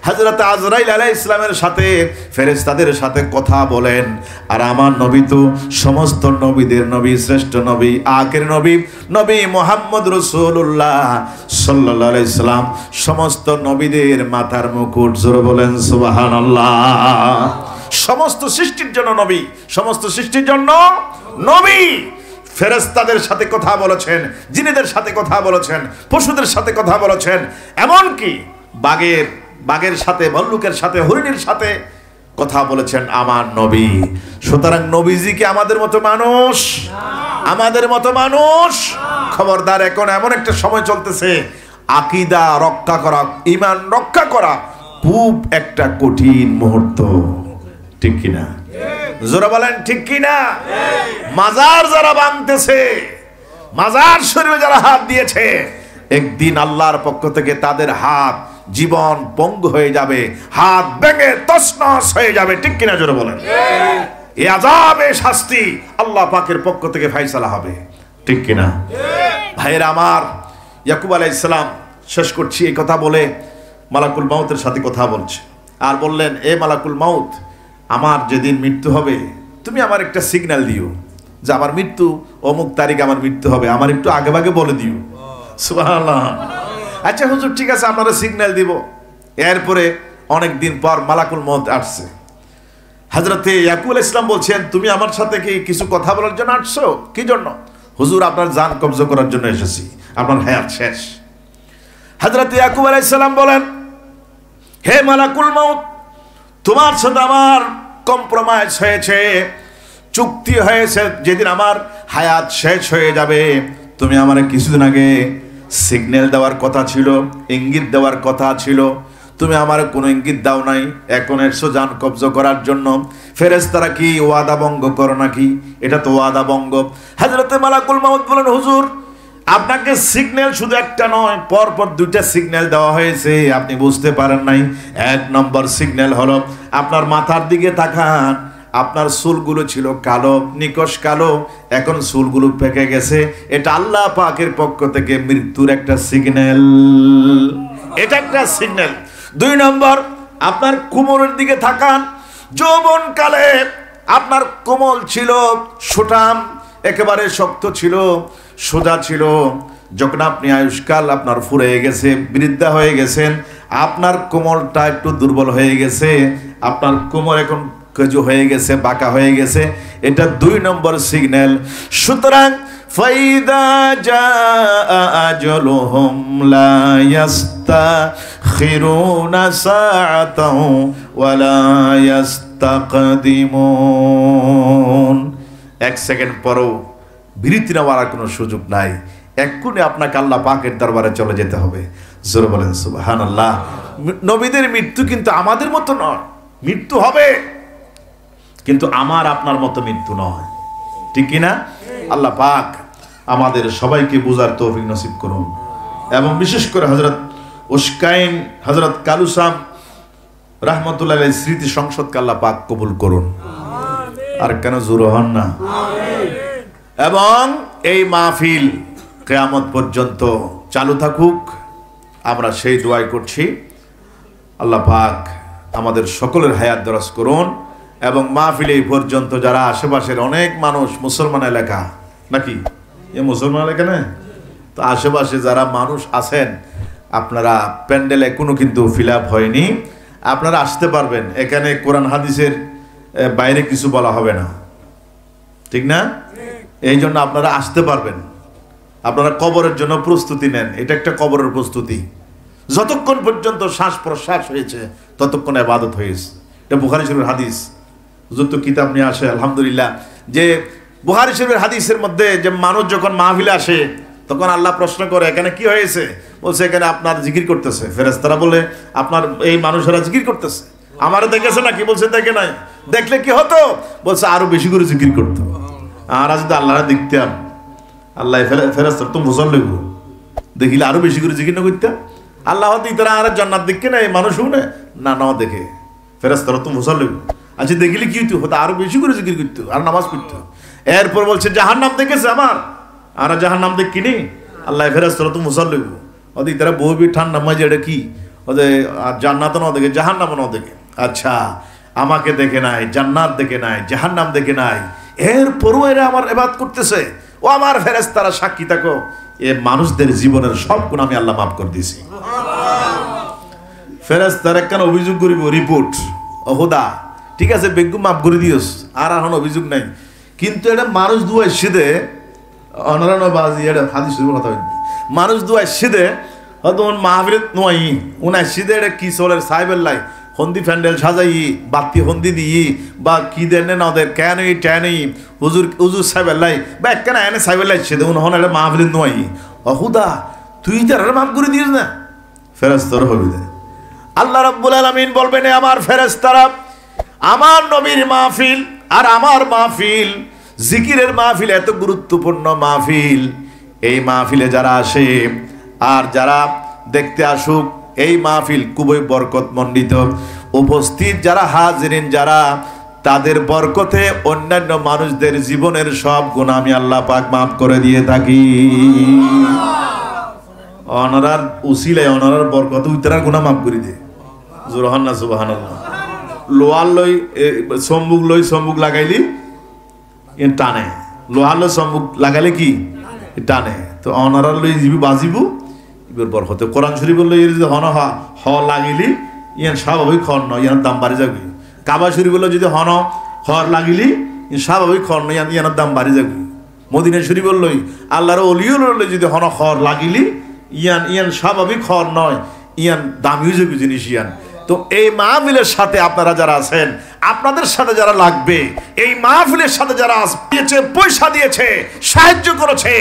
হযরত আজরাইল আলাইহিস সালামের সাথে, ফেরেশতাদের সাথে কথা বলেন। আর আমার নবী তো সমস্ত নবীদের নবী, শ্রেষ্ঠ নবী, আখের নবী, নবী মুহাম্মদ রাসূলুল্লাহ সাল্লাল্লাহু আলাইহি সাল্লাম, সমস্ত নবীদের মাথার মুকুট। জোরে বলেন সুবহানাল্লাহ। সমস্ত সৃষ্টির জন্য নবী, সমস্ত সৃষ্টির জন্য নবী। ফেরেশতাদের সাথে কথা বলেছেন, জিনেদের সাথে কথা বলেছেন, পশুদের সাথে কথা বলেছেন, এমনকি বাঘের সাথে, ভল্লুকের সাথে, হরিণের সাথে কথা বলেছেন আমার নবী। সুতরাং নবীজি কি আমাদের মতো মানুষ? আমাদের মতো মানুষ? খবরদার, এখন এমন একটা সময় চলতেছে, আকীদা রক্ষা করা, ঈমান রক্ষা করা খুব একটা কঠিন মুহূর্ত। ঠিক কিনা? জোরে বলেন ঠিক কিনা? মাজার যারা বাঁধতেছে, মাজার শরীফে যারা হাত দিয়েছে, একদিন আল্লাহর পক্ষ থেকে তাদের হাত জীবন পঙ্গু হয়ে যাবে, হাত ভেঙে তছনছ হয়ে যাবে। ঠিক কিনা? জোরে বলেন। এই আযাবে শাস্তি আল্লাহ পাকের পক্ষ থেকে ফয়সালা হবে। ঠিক কিনা? ভাইরা আমার, ইয়াকুব আলাইহিস সালাম, শেষ করছি এই কথা বলে, মালাকুল মাউতের সাথে কথা বলছে আর বললেন, এ মালাকুল মাউত, আমার যেদিন মৃত্যু হবে তুমি আমার একটা সিগন্যাল দিও যে আমার মৃত্যু অমুক তারিখ আমার মৃত্যু হবে, আমার একটু আগে ভাগে বলে দিও। সুবহানাল্লাহ। আচ্ছা হুজুর, ঠিক আছে, আপনারা সিগন্যাল দিব। এরপরে অনেক দিন পর মালাকুল মউত আসছে। হযরতে ইয়াকুব আলাইহিস সালাম বলছেন, তুমি আমার সাথে কি কিছু কথা বলার জন্য আসছো? কি জন্য? হুজুর, আপনার জান কবজা করার জন্য এসেছি, আপনার হায়াত শেষ। হযরতে ইয়াকুব আলাইহিস সালাম বলেন, হে মালাকুল মউত, তোমার সাথে আমার কম্প্রোমাইজ হয়েছে, চুক্তি হয়েছে, যেদিন আমার হায়াত শেষ হয়ে যাবে তুমি আমার কিছুদিন আগে সিগন্যাল দেওয়ার কথা ছিল, ইঙ্গিত দেওয়ার কথা ছিল, তুমি আমার কোনো ইঙ্গিত দাও নাই, এখন এসো জান কবজা করার জন্য। ফেরেশতারা কি ওয়াদা ভঙ্গ করো নাকি? এটা তো ওয়াদা ভঙ্গ। হযরতে মালাকুল মাউত বলেন, হুজুর, আপনাকে সিগন্যাল শুধু একটা নয়, পরপর দুইটা সিগন্যাল দেওয়া হয়েছে, আপনি বুঝতে পারেন নাই। এক নম্বর সিগন্যাল হলো, আপনার মাথার দিকে তাকান, আপনার চুলগুলো ছিল কালো, নিকশ কালো, এখন চুলগুলো পেকে গেছে, এটা আল্লাহ পাকের পক্ষ থেকে মৃত্যুর একটা সিগন্যাল, এটা একটা সিগন্যাল। দুই নম্বর, আপনার কোমরের দিকে তাকান, যৌবনকালে আপনার কোমল ছিল, সুঠাম, একেবারে শক্ত ছিল, সোজা ছিল, যখন আপনি আয়ুষ্কাল আপনার ফুরিয়ে গেছে, বৃদ্ধা হয়ে গেছেন, আপনার কোমরটা একটু দুর্বল হয়ে গেছে, আপনার কোমর এখন কেজু হয়ে গেছে, বাঁকা হয়ে গেছে, এটা দুই নম্বর সিগন্যাল। সুতরাং ফাইদা জাআ আজলুহুম লা ইস্তাখিরুনা সাআতাও ওয়া লা ইস্তাকদিমুন। এক সেকেন্ড পরও বিরতি নেওয়ার কোনো সুযোগ নাই, এক্ষুনি আপনাকে আল্লাহ পাকের দরবারে চলে যেতে হবে। জোরে বলেন সুবহানাল্লাহ। নবীদের মৃত্যু কিন্তু আমাদের মতো নয়, মৃত্যু হবে কিন্তু আমার আপনার মতো মৃত্যু নয়। ঠিক কিনা? আল্লাহ পাক আমাদের সবাইকে বুঝার তৌফিক নসিব করুন, এবং বিশেষ করে হযরত উশকাইন, হযরত কালুসাম রাহমাতুল্লাহ আলাইহির স্মৃতি সংসদকে আল্লাহ পাক কবুল করুন। আর কেন জোরে হন না? এবং এই মাহফিল কিয়ামত পর্যন্ত চালু থাকুক, আমরা সেই দোয়াই করছি। আল্লাহ পাক আমাদের সকলের হায়াত দরাজ করুন, এবং মাহফিল এই পর্যন্ত যারা আশেপাশের অনেক মানুষ, মুসলমান এলাকা নাকি, এ মুসলমান এলাকা না, তো আশেপাশে যারা মানুষ আছেন, আপনারা প্যান্ডেলে কোনো কিন্তু ফিল আপ হয়নি, আপনারা আসতে পারবেন। এখানে কোরআন হাদিসের বাইরে কিছু বলা হবে না, ঠিক না? এই জন্য আপনারা আসতে পারবেন। আপনারা কবরের জন্য প্রস্তুতি নেন, এটা একটা কবরের প্রস্তুতি। যতক্ষণ পর্যন্ত শ্বাস প্রশ্বাস হয়েছে ততক্ষণ ইবাদত হয়েছে। এটা বুখারী শরীফের হাদিস। যত কিতাব নিয়ে আসে আলহামদুলিল্লাহ, যে বুখারী শরীফের হাদিসের মধ্যে যে মানুষ যখন মাহফিলে আসে তখন আল্লাহ প্রশ্ন করে, এখানে কি হয়েছে? বলছে এখানে আপনার জিকির করতেছে। ফেরেশতারা বলে, আপনার এই মানুষেরা জিকির করতেছে, আমারে দেখেছে নাকি? বলছে দেখে নাই। দেখলে কি হতো? বলছে আরো বেশি করে জিকির করতো। আর যদি আল্লাহরা দেখতাম, আল্লাহ ফেরেশতা তুমি বুঝল লইব দেখিলে আরো বেশি করে জিকির না করতে আল্লাহ তারা আর জান্নাত দেখে না এই মানুষও না না দেখে ফেরেশতারা তুমি বুঝল লইব আচ্ছা দেখিলে কি হইতো হতো আরো বেশি করে জিকির করতো আর নামাজ পড়তো এরপর বলছে জাহান্নাম দেখেছে আমার আর জাহান্নাম দেখিনি আল্লাহ ফেরেশতারা তুমি বুঝল লইব ওদের তারা বহবি ঠান্ডা মাঝে এটা কি ওদের জান্নাত না দেখে জাহান্নাম না দেখে আচ্ছা আমাকে দেখে নাই জান্নাত দেখে নাই জাহান্নাম দেখে নাই এরপরও এরা আমার ইবাদত করতেছে ও আমার ফেরেশতারা সাক্ষী থাকো এ মানুষদের জীবনের সব গুণ আমি আল্লাহ মাফ করে দিয়েছি ফেরেশতারা কেন অভিযোগ করিব রিপোর্ট ওহদা ঠিক আছে বেগু মাফ করে দিওস আর এখন অভিযোগ নাই কিন্তু এটা মানুষ দুয়াই সিধে অনরান বাজি এটা হাদিস কথা মানুষ দুয়াই সিধে হয়তো মাহফিলত নয় উনাই সিধে এটা কি চলে সাহেবের লাই হন্দি প্যান্ডেল সাজাই বাতি হন্দি দিই বা কি দেন না ওদের কেন ট্যানই হুজুর হুজুর সাহেবের লাই বা কেন এনে সাহেবের লাই সিধে উন হন এটা মাহফিলত নয় অহুদা তুই তার মাফ করে দিস না ফেরেশতারা হবে আল্লাহ রাব্বুল আলামিন বলবেন আমার ফেরেশতারা আমার নবীর মাহফিল আর আমার মাহফিল জিকিরের মাহফিল এত গুরুত্বপূর্ণ মাহফিল এই মাহফিলে যারা আসে আর যারা দেখতে আসুক এই মাহফিল খুবই বরকতমণ্ডিত উপস্থিত যারা হাজিরিন যারা তাদের বরকতে অন্যান্য মানুষদের জীবনের সব গুনাহ আমি আল্লাহ পাক মাফ করে দিয়ে থাকি অনরার উসিলায় অনরার বরকত উত্তরার গুনাহ মাফ করে দিয়ে জোরহান না সুবহানাল্লাহ লোহার লই সম্মুখ লাগাইলি টানে লোহার লই সম্মুখ লাগাইলে কি টানে তো অনারার লই যাবি বাজিবু এবার বরকতে কোরআন শরীফ লই যদি হন হ লাগিলি ইয়ান স্বাভাবিক হর নয় ইয়ার দাম বাড়ি যাবে কাবা শরীফ যদি হন হর লাগিলি স্বাভাবিক হর নয় ইয়ার দাম বাড়ি যাবে মদিনা শরীফ লই আল্লাহর ওলিউল লই যদি হন হর লাগিলি ইয়ান স্বাভাবিক হর নয় ইয়ান দামিও যাবে জিনিস ইয়ান তো এই মাহফিলের সাথে আপনারা যারা আছেন আপনাদের সাথে যারা লাগবে এই মাহফিলের সাথে যারা দিয়েছে পয়সা দিয়েছে সাহায্য করেছে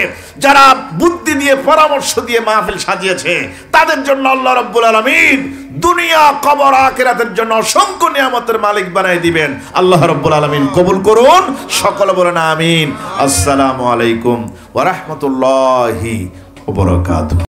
যারা বুদ্ধি দিয়ে পরামর্শ দিয়ে মাহফিল সাজিয়েছে তাদের জন্য আল্লাহ রাব্বুল আলামিন দুনিয়া কবর আখিরাতের জন্য অসংখ্য নিয়ামতের মালিক বানাই দিবেন আল্লাহ রাব্বুল আলামিন কবুল করুন সকলে বলেন আমিন আসসালামু আলাইকুম ওয়া রাহমাতুল্লাহি ওয়া বারাকাতুহু।